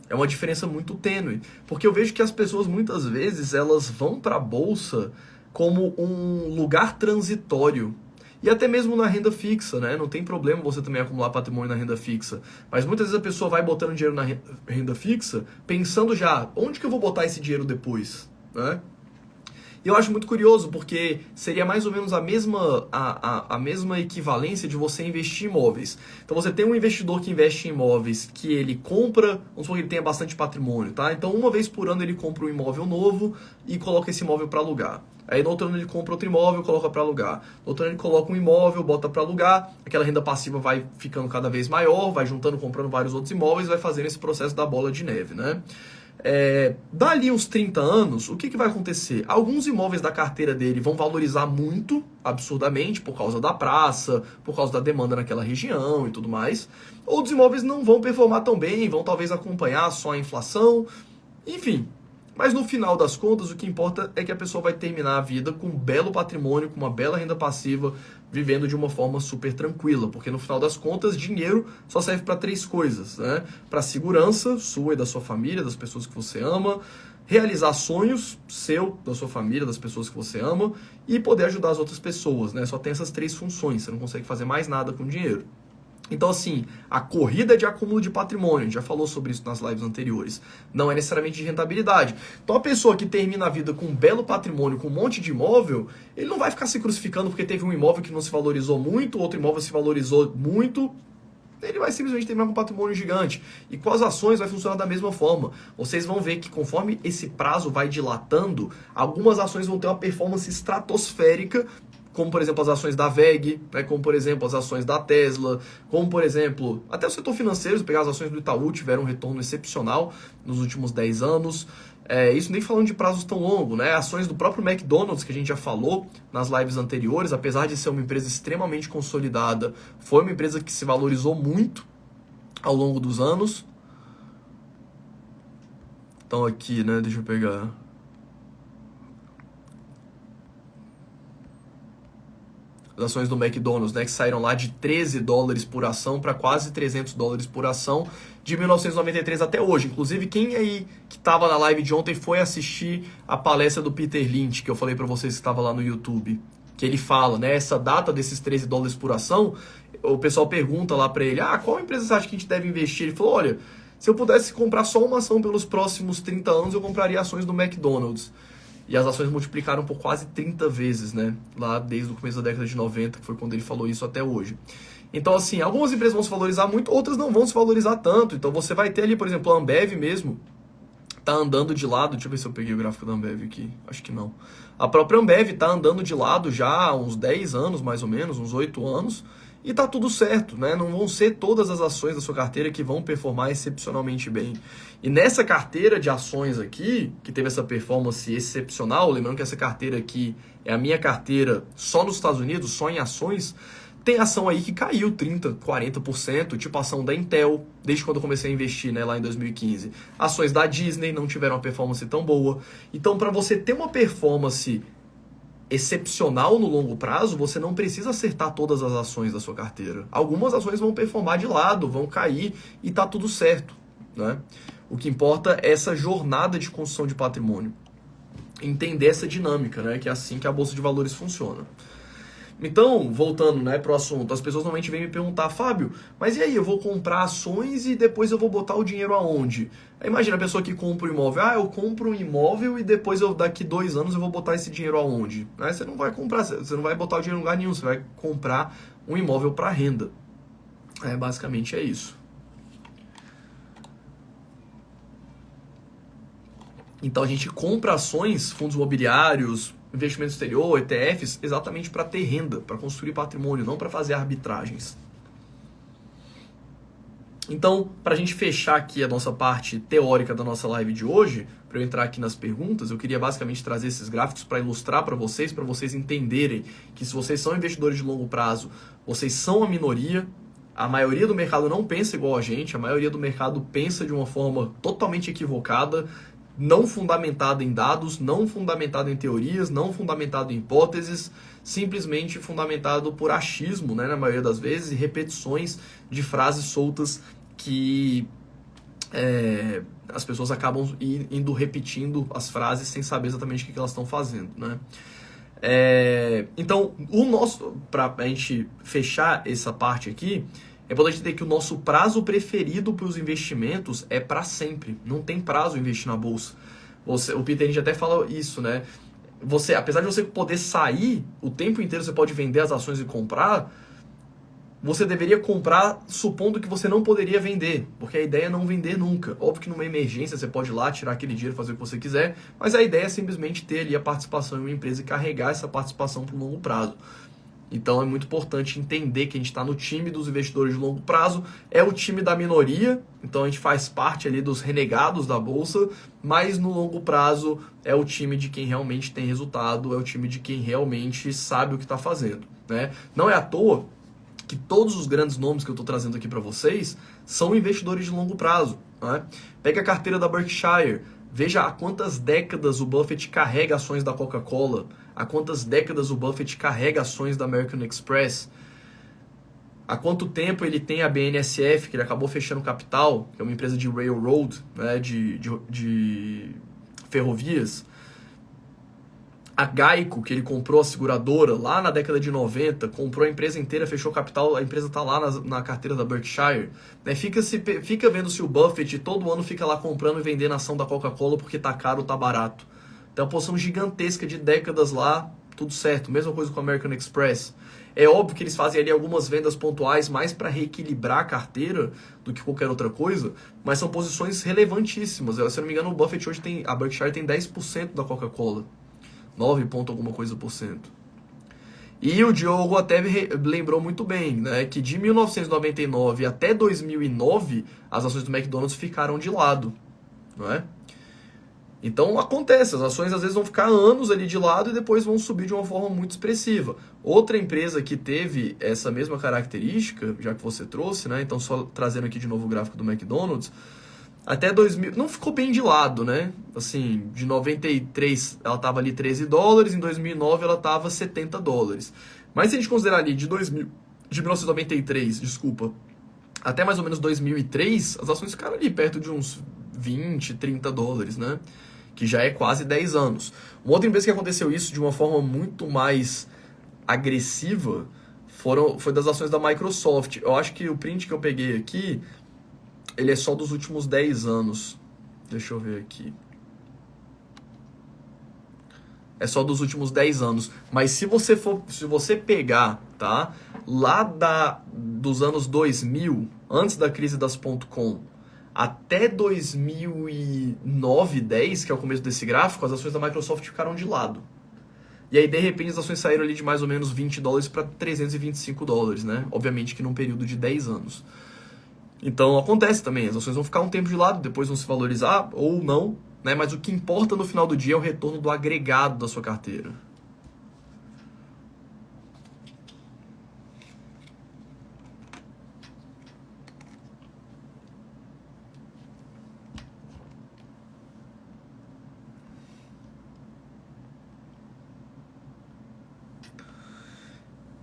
É uma diferença muito tênue, porque eu vejo que as pessoas muitas vezes elas vão para a bolsa como um lugar transitório. E até mesmo na renda fixa, né? Não tem problema você também acumular patrimônio na renda fixa. Mas muitas vezes a pessoa vai botando dinheiro na renda fixa pensando já, onde que eu vou botar esse dinheiro depois, né? E eu acho muito curioso, porque seria mais ou menos a mesma equivalência de você investir em imóveis. Então você tem um investidor que investe em imóveis, que ele compra, vamos supor que ele tenha bastante patrimônio, tá? Então uma vez por ano ele compra um imóvel novo e coloca esse imóvel para alugar. Aí no outro ano ele compra outro imóvel, coloca para alugar. No outro ano ele coloca um imóvel, bota para alugar. Aquela renda passiva vai ficando cada vez maior, vai juntando, comprando vários outros imóveis, vai fazendo esse processo da bola de neve, né? Dali uns 30 anos, o que vai acontecer? Alguns imóveis da carteira dele vão valorizar muito, absurdamente, por causa da praça, por causa da demanda naquela região e tudo mais. Outros imóveis não vão performar tão bem, vão talvez acompanhar só a inflação, enfim. Mas no final das contas, o que importa é que a pessoa vai terminar a vida com um belo patrimônio, com uma bela renda passiva, vivendo de uma forma super tranquila. Porque no final das contas, dinheiro só serve para 3 coisas, né? Para segurança sua e da sua família, das pessoas que você ama, realizar sonhos seu, da sua família, das pessoas que você ama, e poder ajudar as outras pessoas, né? Só tem essas 3 funções, você não consegue fazer mais nada com dinheiro. Então, assim, a corrida de acúmulo de patrimônio, a gente já falou sobre isso nas lives anteriores, não é necessariamente de rentabilidade. Então, a pessoa que termina a vida com um belo patrimônio, com um monte de imóvel, ele não vai ficar se crucificando porque teve um imóvel que não se valorizou muito, outro imóvel se valorizou muito. Ele vai simplesmente terminar com um patrimônio gigante. E com as ações vai funcionar da mesma forma. Vocês vão ver que conforme esse prazo vai dilatando, algumas ações vão ter uma performance estratosférica, como por exemplo as ações da VEG, né, como por exemplo as ações da Tesla, como por exemplo, até o setor financeiro, se pegar as ações do Itaú, tiveram um retorno excepcional nos últimos 10 anos. Isso nem falando de prazos tão longos, né? Ações do próprio McDonald's, que a gente já falou nas lives anteriores, apesar de ser uma empresa extremamente consolidada, foi uma empresa que se valorizou muito ao longo dos anos. Então aqui, né, deixa eu pegar... As ações do McDonald's, né, que saíram lá de 13 dólares por ação para quase 300 dólares por ação de 1993 até hoje. Inclusive, quem aí que estava na live de ontem foi assistir a palestra do Peter Lynch, que eu falei para vocês que estava lá no YouTube, que ele fala, né, essa data desses 13 dólares por ação, o pessoal pergunta lá para ele, qual empresa você acha que a gente deve investir? Ele falou, olha, se eu pudesse comprar só uma ação pelos próximos 30 anos, eu compraria ações do McDonald's. E as ações multiplicaram por quase 30 vezes, né? Lá desde o começo da década de 90, que foi quando ele falou isso, até hoje. Então, assim, algumas empresas vão se valorizar muito, outras não vão se valorizar tanto. Então, você vai ter ali, por exemplo, a Ambev mesmo, tá andando de lado. Deixa eu ver se eu peguei o gráfico da Ambev aqui. Acho que não. A própria Ambev tá andando de lado já há uns 10 anos, mais ou menos, uns 8 anos. E tá tudo certo, né? Não vão ser todas as ações da sua carteira que vão performar excepcionalmente bem. E nessa carteira de ações aqui, que teve essa performance excepcional, lembrando que essa carteira aqui é a minha carteira só nos Estados Unidos, só em ações, tem ação aí que caiu 30%, 40%, tipo a ação da Intel, desde quando eu comecei a investir, né, lá em 2015. Ações da Disney não tiveram uma performance tão boa. Então, para você ter uma performance excepcional no longo prazo, você não precisa acertar todas as ações da sua carteira. Algumas ações vão performar de lado, vão cair e tá tudo certo, né? O que importa é essa jornada de construção de patrimônio. Entender essa dinâmica, né? Que é assim que a Bolsa de Valores funciona. Então, voltando, né, pro assunto, as pessoas normalmente vêm me perguntar, Fábio, mas e aí, eu vou comprar ações e depois eu vou botar o dinheiro aonde? Aí imagina a pessoa que compra um imóvel, eu compro um imóvel e depois daqui 2 anos eu vou botar esse dinheiro aonde? Aí você não vai comprar, você não vai botar o dinheiro em lugar nenhum, você vai comprar um imóvel para renda. Basicamente é isso. Então a gente compra ações, fundos imobiliários, investimento exterior, ETFs, exatamente para ter renda, para construir patrimônio, não para fazer arbitragens. Então, para a gente fechar aqui a nossa parte teórica da nossa live de hoje, para eu entrar aqui nas perguntas, eu queria basicamente trazer esses gráficos para ilustrar para vocês entenderem que se vocês são investidores de longo prazo, vocês são a minoria. A maioria do mercado não pensa igual a gente, a maioria do mercado pensa de uma forma totalmente equivocada, não fundamentada em dados, não fundamentado em teorias, não fundamentado em hipóteses, simplesmente fundamentado por achismo, né, na maioria das vezes, e repetições de frases soltas que as pessoas acabam indo repetindo as frases sem saber exatamente o que elas estão fazendo, né? Então, para a gente fechar essa parte aqui, é importante entender que o nosso prazo preferido para os investimentos é para sempre. Não tem prazo investir na bolsa. O Peter Lynch até fala isso, né? você, apesar de você poder sair o tempo inteiro, você pode vender as ações e comprar, você deveria comprar supondo que você não poderia vender, porque a ideia é não vender nunca. Óbvio que numa emergência você pode ir lá, tirar aquele dinheiro, fazer o que você quiser, mas a ideia é simplesmente ter ali a participação em uma empresa e carregar essa participação para o longo prazo. Então é muito importante entender que a gente está no time dos investidores de longo prazo, é o time da minoria, então a gente faz parte ali dos renegados da bolsa, mas no longo prazo é o time de quem realmente tem resultado, é o time de quem realmente sabe o que está fazendo, né? Não é à toa que todos os grandes nomes que eu estou trazendo aqui para vocês são investidores de longo prazo, né? Pega a carteira da Berkshire, veja há quantas décadas o Buffett carrega ações da Coca-Cola, há quantas décadas o Buffett carrega ações da American Express, há quanto tempo ele tem a BNSF, que ele acabou fechando capital, que é uma empresa de railroad, né, de ferrovias, a Geico, que ele comprou a seguradora lá na década de 90, comprou a empresa inteira, fechou capital, a empresa está lá na carteira da Berkshire. Né? Fica vendo se o Buffett todo ano fica lá comprando e vendendo a ação da Coca-Cola porque tá caro ou tá barato. Tem uma posição gigantesca de décadas lá, tudo certo. Mesma coisa com a American Express. É óbvio que eles fazem ali algumas vendas pontuais mais para reequilibrar a carteira do que qualquer outra coisa, mas são posições relevantíssimas. Se eu não me engano, o Buffett hoje a Berkshire tem 10% da Coca-Cola. 9 ponto alguma coisa por cento. E o Diogo até lembrou muito bem, né, que de 1999 até 2009 as ações do McDonald's ficaram de lado, não é? Então acontece, as ações às vezes vão ficar anos ali de lado e depois vão subir de uma forma muito expressiva. Outra empresa que teve essa mesma característica, já que você trouxe, né, então só trazendo aqui de novo o gráfico do McDonald's, até 2000, não ficou bem de lado, né? Assim, de 93 ela estava ali $13, em 2009 ela estava $70. Mas se a gente considerar ali de 1993, desculpa, até mais ou menos 2003, as ações ficaram ali perto de uns $20, $30, né? Que já é quase 10 anos. Uma outra empresa que aconteceu isso de uma forma muito mais agressiva foi das ações da Microsoft. Eu acho que o print que eu peguei aqui, ele é só dos últimos 10 anos. Deixa eu ver aqui. É só dos últimos 10 anos. Mas se você pegar, tá? Lá dos anos 2000, antes da crise das .com, até 2009, 10, que é o começo desse gráfico, as ações da Microsoft ficaram de lado. E aí, de repente, as ações saíram ali de mais ou menos $20 para $325, né? Obviamente que num período de 10 anos. Então acontece também, as ações vão ficar um tempo de lado, depois vão se valorizar ou não, né? Mas o que importa no final do dia é o retorno do agregado da sua carteira.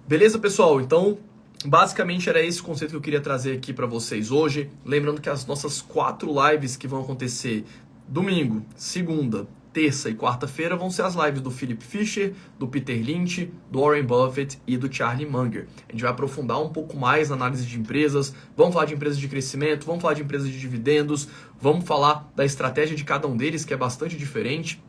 Beleza, pessoal? Então, basicamente era esse o conceito que eu queria trazer aqui para vocês hoje. Lembrando que as nossas 4 lives que vão acontecer domingo, segunda, terça e quarta-feira vão ser as lives do Philip Fisher, do Peter Lynch, do Warren Buffett e do Charlie Munger. A gente vai aprofundar um pouco mais na análise de empresas, vamos falar de empresas de crescimento, vamos falar de empresas de dividendos, vamos falar da estratégia de cada um deles, que é bastante diferente,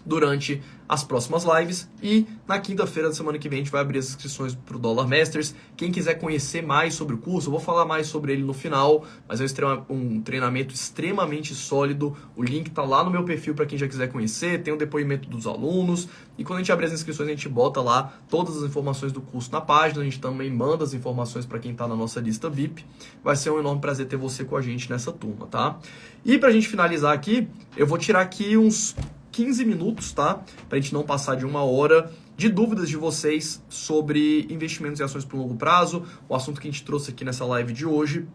durante as próximas lives. E na quinta-feira da semana que vem a gente vai abrir as inscrições para o Dollar Masters. Quem quiser conhecer mais sobre o curso, eu vou falar mais sobre ele no final, mas é um treinamento extremamente sólido. O link está lá no meu perfil para quem já quiser conhecer, tem o depoimento dos alunos, e quando a gente abrir as inscrições a gente bota lá todas as informações do curso na página, a gente também manda as informações para quem está na nossa lista VIP. Vai ser um enorme prazer ter você com a gente nessa turma, tá? E para a gente finalizar aqui, eu vou tirar aqui uns 15 minutos, tá? Pra gente não passar de 1 hora, de dúvidas de vocês sobre investimentos em ações por longo prazo, o assunto que a gente trouxe aqui nessa live de hoje.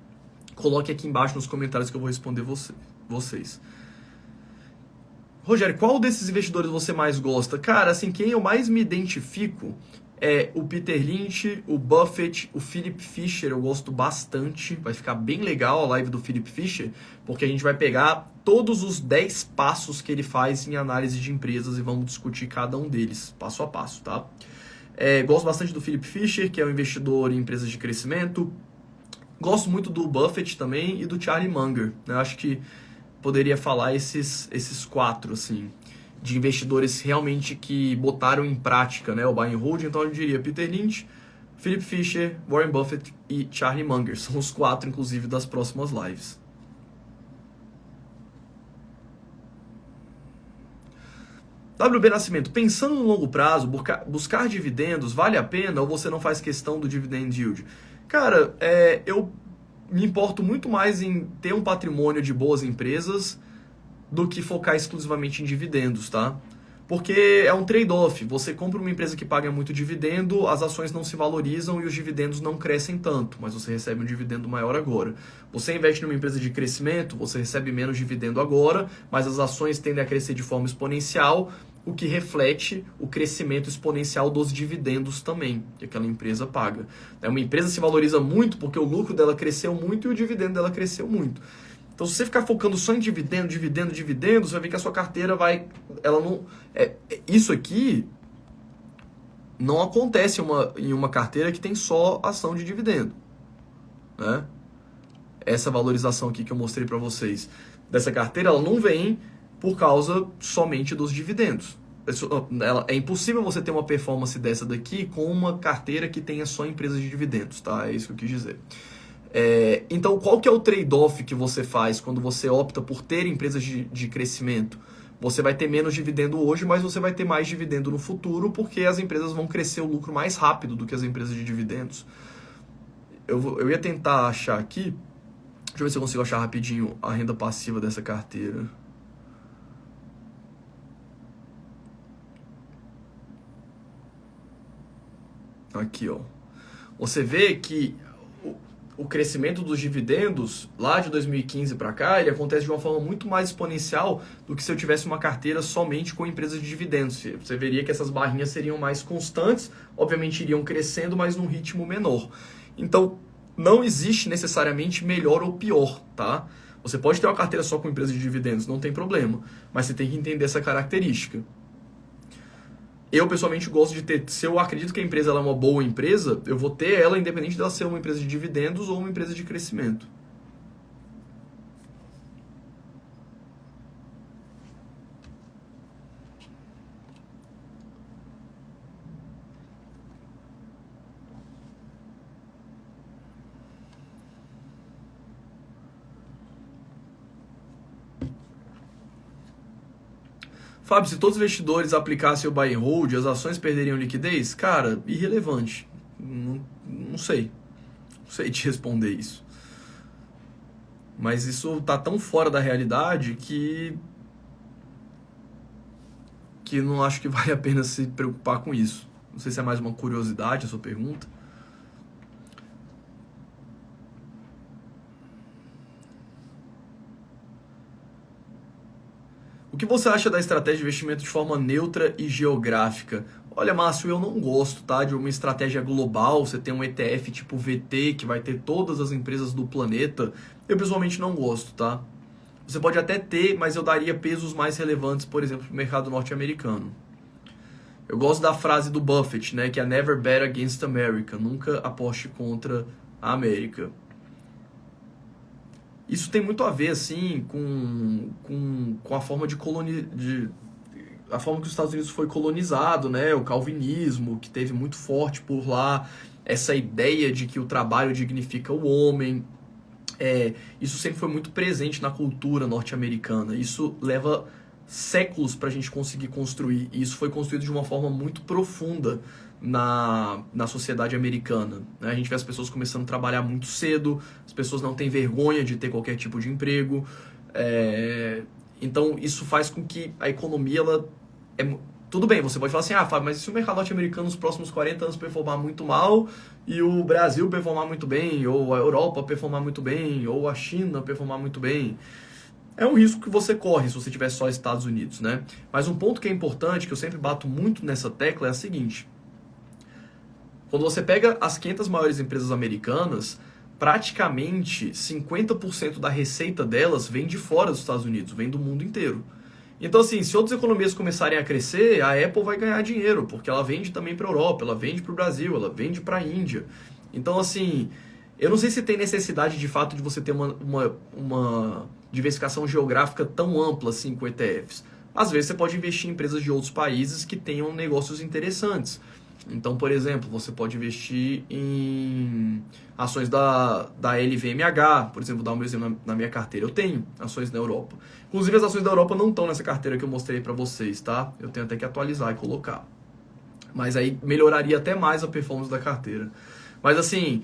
Coloque aqui embaixo nos comentários que eu vou responder vocês. Rogério, qual desses investidores você mais gosta? Cara, assim, quem eu mais me identifico é o Peter Lynch, o Buffett, o Philip Fisher, eu gosto bastante. Vai ficar bem legal a live do Philip Fisher, porque a gente vai pegar todos os 10 passos que ele faz em análise de empresas e vamos discutir cada um deles, passo a passo, tá? Gosto bastante do Philip Fisher, que é um investidor em empresas de crescimento. Gosto muito do Buffett também e do Charlie Munger, né? Acho que poderia falar esses 4, assim. de investidores realmente que botaram em prática, né, o buy and hold. Então eu diria Peter Lynch, Philip Fisher, Warren Buffett e Charlie Munger. São os 4, inclusive, das próximas lives. WB Nascimento, pensando no longo prazo, buscar dividendos vale a pena ou você não faz questão do dividend yield? Cara, eu me importo muito mais em ter um patrimônio de boas empresas do que focar exclusivamente em dividendos, tá? Porque é um trade-off. Você compra uma empresa que paga muito dividendo, as ações não se valorizam e os dividendos não crescem tanto, mas você recebe um dividendo maior agora. Você investe numa empresa de crescimento, você recebe menos dividendo agora, mas as ações tendem a crescer de forma exponencial, o que reflete o crescimento exponencial dos dividendos também, que aquela empresa paga. Uma empresa se valoriza muito porque o lucro dela cresceu muito e o dividendo dela cresceu muito. Então, se você ficar focando só em dividendo, você vai ver que a sua carteira ela não... isso aqui não acontece em uma carteira que tem só ação de dividendo, né? Essa valorização aqui que eu mostrei para vocês dessa carteira, ela não vem por causa somente dos dividendos. É impossível você ter uma performance dessa daqui com uma carteira que tenha só empresas de dividendos, tá? É isso que eu quis dizer. Então, qual que é o trade-off que você faz quando você opta por ter empresas de crescimento? Você vai ter menos dividendo hoje, mas você vai ter mais dividendo no futuro, porque as empresas vão crescer o lucro mais rápido do que as empresas de dividendos. Eu ia tentar achar aqui, deixa eu ver se eu consigo achar rapidinho a renda passiva dessa carteira. Aqui, ó. Você vê que o crescimento dos dividendos, lá de 2015 para cá, ele acontece de uma forma muito mais exponencial do que se eu tivesse uma carteira somente com empresas de dividendos. Você veria que essas barrinhas seriam mais constantes, obviamente iriam crescendo, mas num ritmo menor. Então, não existe necessariamente melhor ou pior, tá? Você pode ter uma carteira só com empresas de dividendos, não tem problema, mas você tem que entender essa característica. Eu, pessoalmente, gosto de ter... Se eu acredito que a empresa ela é uma boa empresa, eu vou ter ela independente dela ser uma empresa de dividendos ou uma empresa de crescimento. Fábio, se todos os investidores aplicassem o buy and hold, as ações perderiam liquidez? Cara, irrelevante. Não sei. Não sei te responder isso. Mas isso tá tão fora da realidade que não acho que vale a pena se preocupar com isso. Não sei se é mais uma curiosidade a sua pergunta. O que você acha da estratégia de investimento de forma neutra e geográfica? Olha, Márcio, eu não gosto, tá, de uma estratégia global. Você tem um ETF tipo VT que vai ter todas as empresas do planeta. Eu pessoalmente não gosto, tá? Você pode até ter, mas eu daria pesos mais relevantes, por exemplo, para o mercado norte-americano. Eu gosto da frase do Buffett, né, que é Never bet against America. Nunca aposte contra a América. Isso tem muito a ver, assim, com a forma a forma que os Estados Unidos foi colonizado, né? O calvinismo, que teve muito forte por lá, essa ideia de que o trabalho dignifica o homem. Isso sempre foi muito presente na cultura norte-americana. Isso leva séculos para a gente conseguir construir. E isso foi construído de uma forma muito profunda na sociedade americana, né? A gente vê as pessoas começando a trabalhar muito cedo, as pessoas não têm vergonha de ter qualquer tipo de emprego. Então isso faz com que a economia tudo bem, você pode falar assim, Fábio, mas se o mercado norte-americano nos próximos 40 anos performar muito mal e o Brasil performar muito bem, ou a Europa performar muito bem, ou a China performar muito bem, é um risco que você corre se você tiver só Estados Unidos, né? Mas um ponto que é importante, que eu sempre bato muito nessa tecla, é a seguinte: quando você pega as 500 maiores empresas americanas, praticamente 50% da receita delas vem de fora dos Estados Unidos, vem do mundo inteiro. Então, assim, se outras economias começarem a crescer, a Apple vai ganhar dinheiro, porque ela vende também para a Europa, ela vende para o Brasil, ela vende para a Índia. Então, assim, eu não sei se tem necessidade de fato de você ter uma diversificação geográfica tão ampla assim com ETFs. Às vezes você pode investir em empresas de outros países que tenham negócios interessantes. Então, por exemplo, você pode investir em ações da LVMH, por exemplo, vou dar um exemplo na minha carteira. Eu tenho ações na Europa. Inclusive, as ações da Europa não estão nessa carteira que eu mostrei para vocês, tá? Eu tenho até que atualizar e colocar. Mas aí melhoraria até mais a performance da carteira. Mas assim,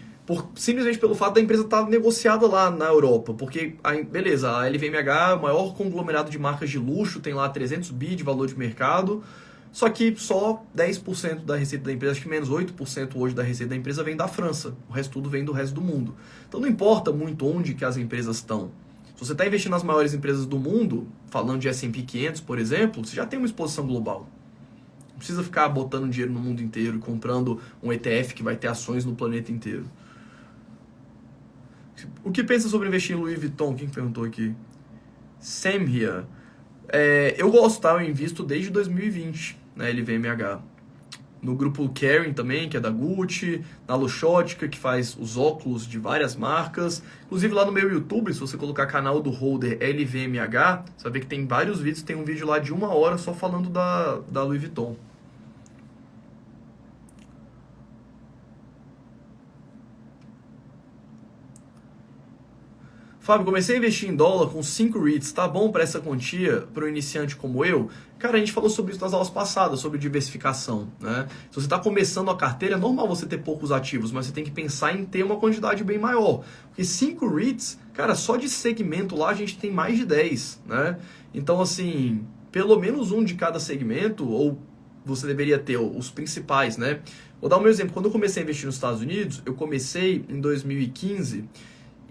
simplesmente pelo fato da empresa estar negociada lá na Europa. Porque, beleza, a LVMH é o maior conglomerado de marcas de luxo, tem lá 300 bi de valor de mercado. Só que só 10% da receita da empresa, acho que menos 8% hoje da receita da empresa vem da França. O resto tudo vem do resto do mundo. Então não importa muito onde que as empresas estão. Se você está investindo nas maiores empresas do mundo, falando de S&P 500, por exemplo, você já tem uma exposição global. Não precisa ficar botando dinheiro no mundo inteiro, comprando um ETF que vai ter ações no planeta inteiro. O que pensa sobre investir em Louis Vuitton? Quem perguntou aqui? Sam here. Eu gosto, tá? Eu invisto desde 2020 na LVMH. No grupo Kering também, que é da Gucci, na Luxottica, que faz os óculos de várias marcas. Inclusive lá no meu YouTube, se você colocar canal do holder LVMH, você vai ver que tem vários vídeos, tem um vídeo lá de 1 hora só falando da Louis Vuitton. Fábio, comecei a investir em dólar com 5 REITs, tá bom para essa quantia, para um iniciante como eu? Cara, a gente falou sobre isso nas aulas passadas, sobre diversificação, né? Se você está começando a carteira, é normal você ter poucos ativos, mas você tem que pensar em ter uma quantidade bem maior. Porque 5 REITs, cara, só de segmento lá a gente tem mais de 10, né? Então, assim, pelo menos um de cada segmento, ou você deveria ter os principais, né? Vou dar um exemplo. Quando eu comecei a investir nos Estados Unidos, eu comecei em 2015...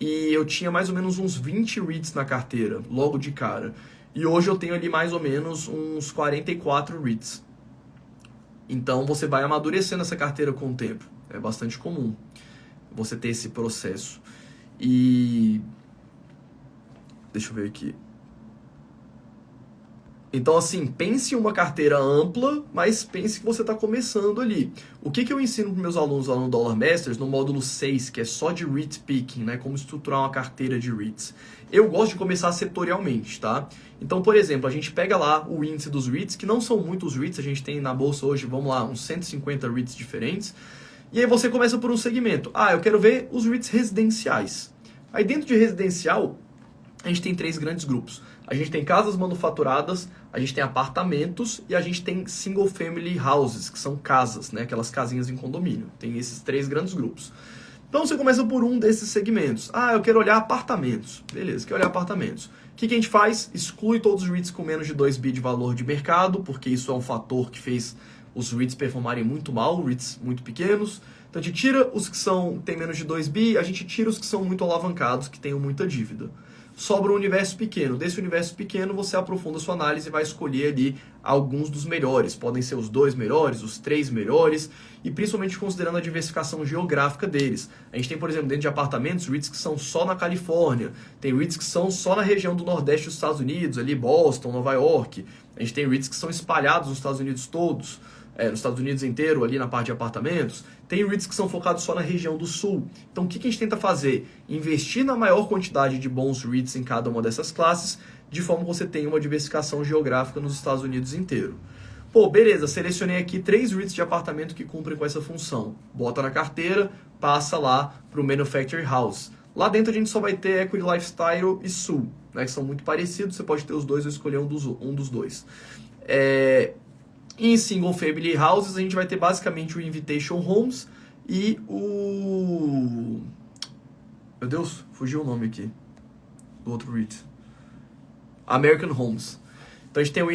e eu tinha mais ou menos uns 20 REITs na carteira, logo de cara. E hoje eu tenho ali mais ou menos uns 44 REITs. Então você vai amadurecendo essa carteira com o tempo. É bastante comum você ter esse processo. E deixa eu ver aqui. Então, assim, pense em uma carteira ampla, mas pense que você está começando ali. O que eu ensino para meus alunos lá no Dollar Masters, no módulo 6, que é só de REIT Picking, né? Como estruturar uma carteira de REITs. Eu gosto de começar setorialmente, tá? Então, por exemplo, a gente pega lá o índice dos REITs, que não são muitos REITs, a gente tem na bolsa hoje, vamos lá, uns 150 REITs diferentes. E aí você começa por um segmento. Eu quero ver os REITs residenciais. Aí dentro de residencial, a gente tem 3 grandes grupos. A gente tem casas manufaturadas, a gente tem apartamentos e a gente tem single family houses, que são casas, né? Aquelas casinhas em condomínio. Tem esses 3 grandes grupos. Então você começa por um desses segmentos. Eu quero olhar apartamentos. Beleza, quero olhar apartamentos. O que a gente faz? Exclui todos os REITs com menos de 2 bi de valor de mercado, porque isso é um fator que fez os REITs performarem muito mal, REITs muito pequenos. Então a gente tira os que têm menos de 2 bi, a gente tira os que são muito alavancados, que tenham muita dívida. Sobra um universo pequeno. Desse universo pequeno, você aprofunda a sua análise e vai escolher ali alguns dos melhores. Podem ser os 2 melhores, os 3 melhores, e principalmente considerando a diversificação geográfica deles. A gente tem, por exemplo, dentro de apartamentos, REITs que são só na Califórnia, tem REITs que são só na região do Nordeste dos Estados Unidos, ali Boston, Nova York. A gente tem REITs que são espalhados nos Estados Unidos todos, nos Estados Unidos inteiro, ali na parte de apartamentos. Tem REITs que são focados só na região do sul. Então, o que a gente tenta fazer? Investir na maior quantidade de bons REITs em cada uma dessas classes, de forma que você tenha uma diversificação geográfica nos Estados Unidos inteiro. Pô, beleza, selecionei aqui 3 REITs de apartamento que cumprem com essa função. Bota na carteira, passa lá para o Manufactured House. Lá dentro a gente só vai ter Equity Lifestyle e Sul, né, que são muito parecidos, você pode ter os dois ou escolher um dos dois. Em Single Family Houses, a gente vai ter basicamente o Invitation Homes e o... Meu Deus, fugiu o nome aqui do outro REIT. American Homes. Então a gente tem o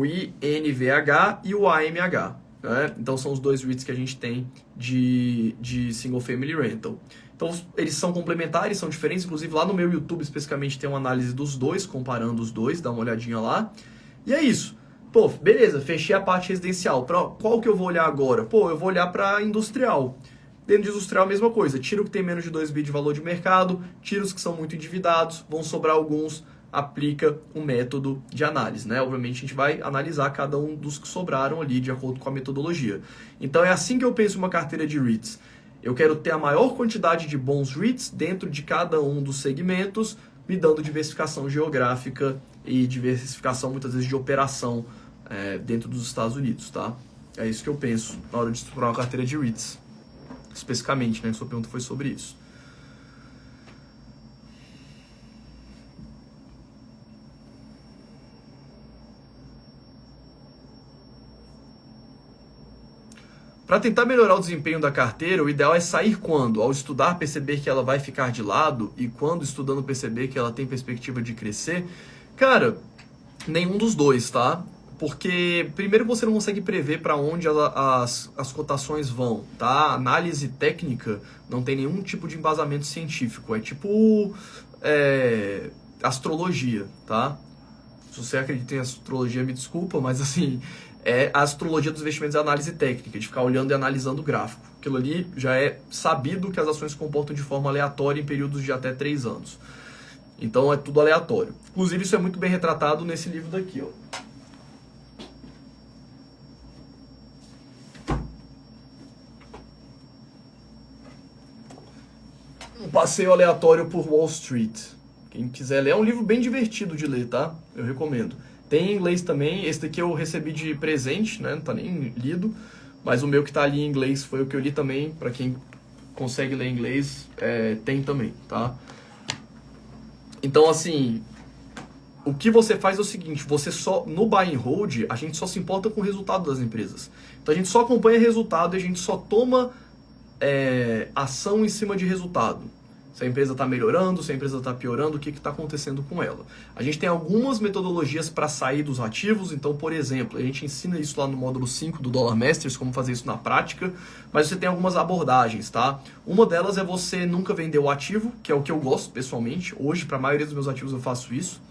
INVH e o AMH. Né? Então são os 2 REITs que a gente tem de Single Family Rental. Então eles são complementares, são diferentes. Inclusive lá no meu YouTube especificamente tem uma análise dos dois, comparando os dois, dá uma olhadinha lá. E é isso. Pô, beleza, fechei a parte residencial. Pra qual que eu vou olhar agora? Pô, eu vou olhar para industrial. Dentro de industrial, a mesma coisa. Tira o que tem menos de 2 bi de valor de mercado, tira os que são muito endividados, vão sobrar alguns, aplica um método de análise, né? Obviamente, a gente vai analisar cada um dos que sobraram ali, de acordo com a metodologia. Então, é assim que eu penso uma carteira de REITs. Eu quero ter a maior quantidade de bons REITs dentro de cada um dos segmentos, me dando diversificação geográfica e diversificação, muitas vezes, de operação dentro dos Estados Unidos, tá? É isso que eu penso na hora de estruturar uma carteira de REITs. Especificamente, né? Sua pergunta foi sobre isso. Para tentar melhorar o desempenho da carteira, o ideal é sair quando? Ao estudar, perceber que ela vai ficar de lado e quando estudando perceber que ela tem perspectiva de crescer? Cara, nenhum dos dois, tá? Porque primeiro você não consegue prever para onde as cotações vão, tá? A análise técnica não tem nenhum tipo de embasamento científico, é tipo astrologia, tá? Se você acredita em astrologia, me desculpa, mas assim, a astrologia dos investimentos é análise técnica, de ficar olhando e analisando o gráfico. Aquilo ali já é sabido que as ações se comportam de forma aleatória em períodos de até 3 anos. Então é tudo aleatório. Inclusive isso é muito bem retratado nesse livro daqui, ó. Um passeio aleatório por Wall Street. Quem quiser ler, é um livro bem divertido de ler, tá? Eu recomendo. Tem em inglês também, esse daqui eu recebi de presente, né? Não tá nem lido, mas o meu que tá ali em inglês foi o que eu li também, para quem consegue ler inglês, tem também, tá? Então, assim, o que você faz é o seguinte, no buy and hold, a gente só se importa com o resultado das empresas. Então a gente só acompanha resultado e a gente só toma ação em cima de resultado. Se a empresa está melhorando, se a empresa está piorando, o que está acontecendo com ela. A gente tem algumas metodologias para sair dos ativos, então, por exemplo, a gente ensina isso lá no módulo 5 do Dollar Masters, como fazer isso na prática, mas você tem algumas abordagens, tá? Uma delas é você nunca vender o ativo, que é o que eu gosto pessoalmente. Hoje, para a maioria dos meus ativos, eu faço isso.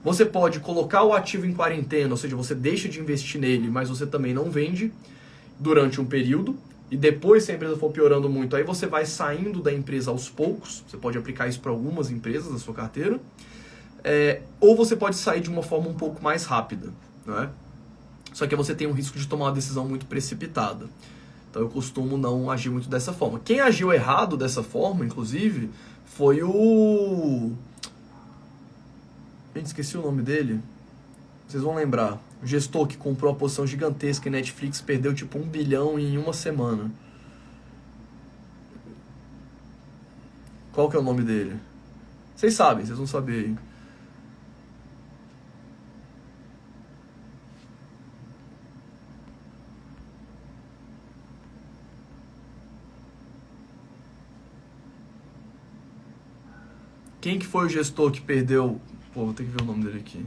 Você pode colocar o ativo em quarentena, ou seja, você deixa de investir nele, mas você também não vende durante um período. E depois, se a empresa for piorando muito, aí você vai saindo da empresa aos poucos. Você pode aplicar isso para algumas empresas da sua carteira. Ou você pode sair de uma forma um pouco mais rápida, né? Só que você tem o risco de tomar uma decisão muito precipitada. Então eu costumo não agir muito dessa forma. Quem agiu errado dessa forma, inclusive, foi o... Gente, esqueci o nome dele. Vocês vão lembrar. O gestor que comprou uma posição gigantesca em Netflix perdeu tipo 1 bilhão em uma semana. Qual que é o nome dele? Vocês sabem, vocês vão saber aí. Quem que foi o gestor que perdeu... Pô, vou ter que ver o nome dele aqui.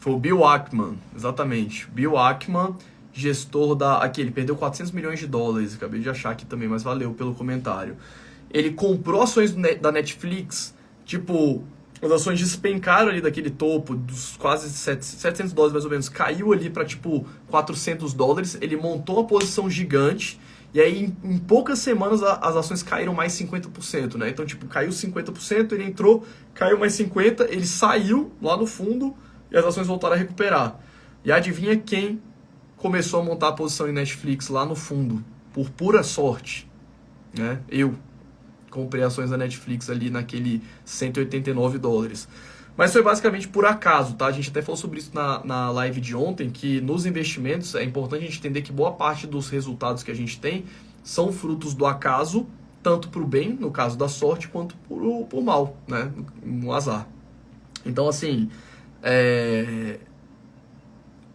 Foi o Bill Ackman, exatamente. Bill Ackman, gestor aqui, ele perdeu 400 milhões de dólares, acabei de achar aqui também, mas valeu pelo comentário. Ele comprou ações da Netflix, tipo, as ações despencaram ali daquele topo, dos quase 700 dólares mais ou menos, caiu ali para tipo 400 dólares, ele montou uma posição gigante, e aí em poucas semanas as ações caíram mais 50%, né? Então, tipo, caiu 50%, ele entrou, caiu mais 50%, ele saiu lá no fundo, e as ações voltaram a recuperar. E adivinha quem começou a montar a posição em Netflix lá no fundo? Por pura sorte, né? Eu comprei ações da Netflix ali naquele 189 dólares. Mas foi basicamente por acaso, tá? A gente até falou sobre isso na live de ontem, que nos investimentos é importante a gente entender que boa parte dos resultados que a gente tem são frutos do acaso, tanto para o bem, no caso da sorte, quanto para o mal, né? No azar. Então, assim... É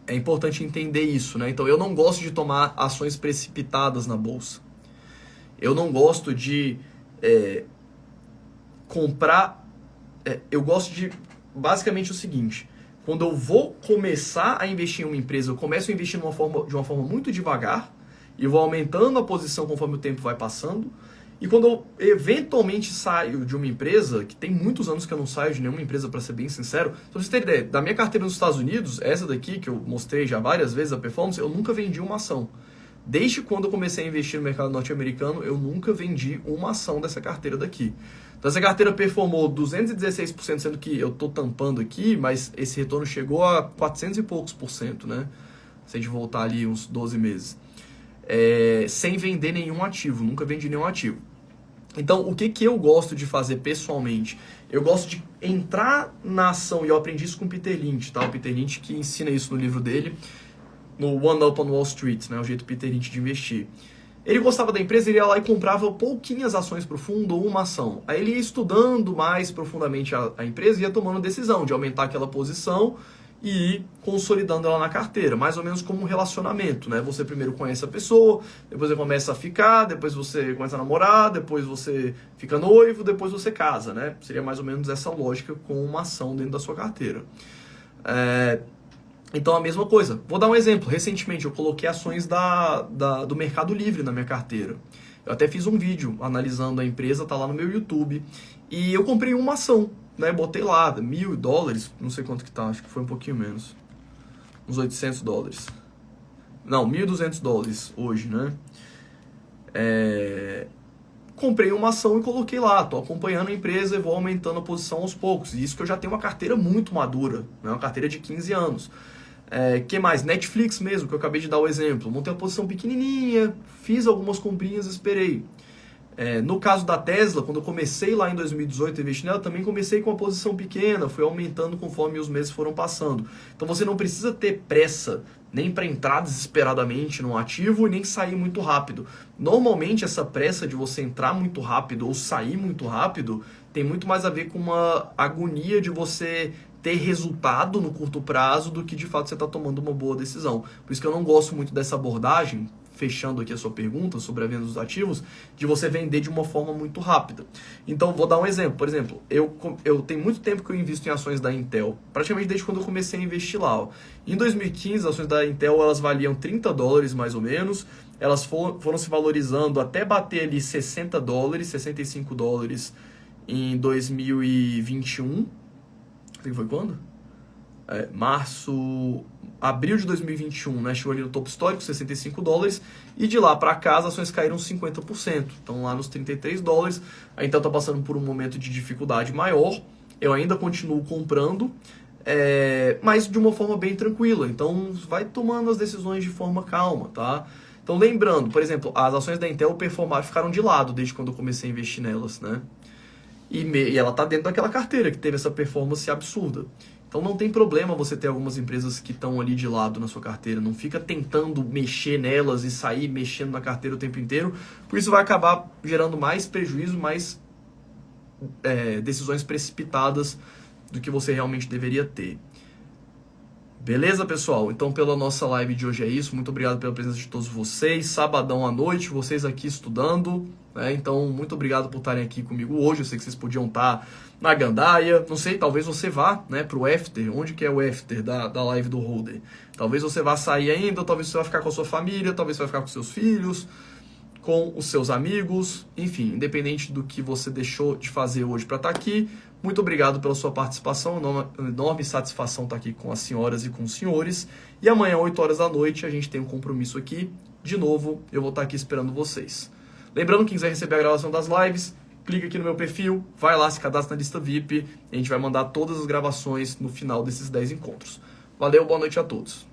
importante entender isso, né? Então, eu não gosto de tomar ações precipitadas na bolsa. Eu não gosto de comprar... eu gosto de, basicamente, o seguinte. Quando eu vou começar a investir em uma empresa, eu começo a investir de uma forma muito devagar e vou aumentando a posição conforme o tempo vai passando. E quando eu eventualmente saio de uma empresa, que tem muitos anos que eu não saio de nenhuma empresa, para ser bem sincero, se você ter ideia, da minha carteira nos Estados Unidos, essa daqui, que eu mostrei já várias vezes, a performance, eu nunca vendi uma ação. Desde quando eu comecei a investir no mercado norte-americano, eu nunca vendi uma ação dessa carteira daqui. Então essa carteira performou 216%, sendo que eu estou tampando aqui, mas esse retorno chegou a 400 e poucos por cento, né? Se a gente voltar ali uns 12 meses. Sem vender nenhum ativo, nunca vendi nenhum ativo. Então, o que eu gosto de fazer pessoalmente? Eu gosto de entrar na ação, e eu aprendi isso com o Peter Lynch, tá? O Peter Lynch que ensina isso no livro dele, no One Up on Wall Street, né? O jeito Peter Lynch de investir. Ele gostava da empresa, ele ia lá e comprava pouquinhas ações pro fundo ou uma ação. Aí ele ia estudando mais profundamente a empresa e ia tomando decisão de aumentar aquela posição e ir consolidando ela na carteira, mais ou menos como um relacionamento, né? Você primeiro conhece a pessoa, depois você começa a ficar, depois você começa a namorar, depois você fica noivo, depois você casa, né? Seria mais ou menos essa lógica com uma ação dentro da sua carteira. Então, a mesma coisa. Vou dar um exemplo. Recentemente, eu coloquei ações do Mercado Livre na minha carteira. Eu até fiz um vídeo analisando a empresa, tá lá no meu YouTube. E eu comprei uma ação, né? Botei lá, $1.000, não sei quanto que tá, acho que foi um pouquinho menos. Uns $800. Não, $1.200 hoje, né? Comprei uma ação e coloquei lá, tô acompanhando a empresa e vou aumentando a posição aos poucos. E isso que eu já tenho uma carteira muito madura, né? Uma carteira de 15 anos. Que mais? Netflix mesmo, que eu acabei de dar o exemplo. Montei uma posição pequenininha, fiz algumas comprinhas e esperei. No caso da Tesla, quando eu comecei lá em 2018 a investir nela, também comecei com uma posição pequena, fui aumentando conforme os meses foram passando. Então você não precisa ter pressa nem para entrar desesperadamente num ativo e nem sair muito rápido. Normalmente essa pressa de você entrar muito rápido ou sair muito rápido tem muito mais a ver com uma agonia de você ter resultado no curto prazo do que de fato você está tomando uma boa decisão. Por isso que eu não gosto muito dessa abordagem, fechando aqui a sua pergunta sobre a venda dos ativos, de você vender de uma forma muito rápida. Então, vou dar um exemplo. Por exemplo, eu tenho muito tempo que eu invisto em ações da Intel, praticamente desde quando eu comecei a investir lá. Em 2015, as ações da Intel elas valiam $30 mais ou menos, elas foram se valorizando até bater ali $60, $65 em 2021. Foi quando? Abril de 2021, né? Chegou ali no topo histórico, $65, e de lá para cá as ações caíram 50%, estão lá nos $33. A Intel está passando por um momento de dificuldade maior, eu ainda continuo comprando, mas de uma forma bem tranquila, então vai tomando as decisões de forma calma, tá? Então lembrando, por exemplo, as ações da Intel ficaram de lado desde quando eu comecei a investir nelas, né? E ela está dentro daquela carteira que teve essa performance absurda. Então não tem problema você ter algumas empresas que estão ali de lado na sua carteira. Não fica tentando mexer nelas e sair mexendo na carteira o tempo inteiro, por isso vai acabar gerando mais prejuízo, mais decisões precipitadas do que você realmente deveria ter. Beleza, pessoal? Então, pela nossa live de hoje é isso. Muito obrigado pela presença de todos vocês. Sabadão à noite, vocês aqui estudando, né? Então, muito obrigado por estarem aqui comigo hoje. Eu sei que vocês podiam estar na gandaia. Não sei, talvez você vá, né, pro after. Onde que é o after da live do Holder? Talvez você vá sair ainda, talvez você vá ficar com a sua família, talvez você vá ficar com seus filhos, com os seus amigos. Enfim, independente do que você deixou de fazer hoje para estar aqui, muito obrigado pela sua participação, enorme satisfação estar aqui com as senhoras e com os senhores. E amanhã, 8 horas da noite, a gente tem um compromisso aqui. De novo, eu vou estar aqui esperando vocês. Lembrando, quem quiser receber a gravação das lives, clica aqui no meu perfil, vai lá, se cadastra na lista VIP, e a gente vai mandar todas as gravações no final desses 10 encontros. Valeu, boa noite a todos.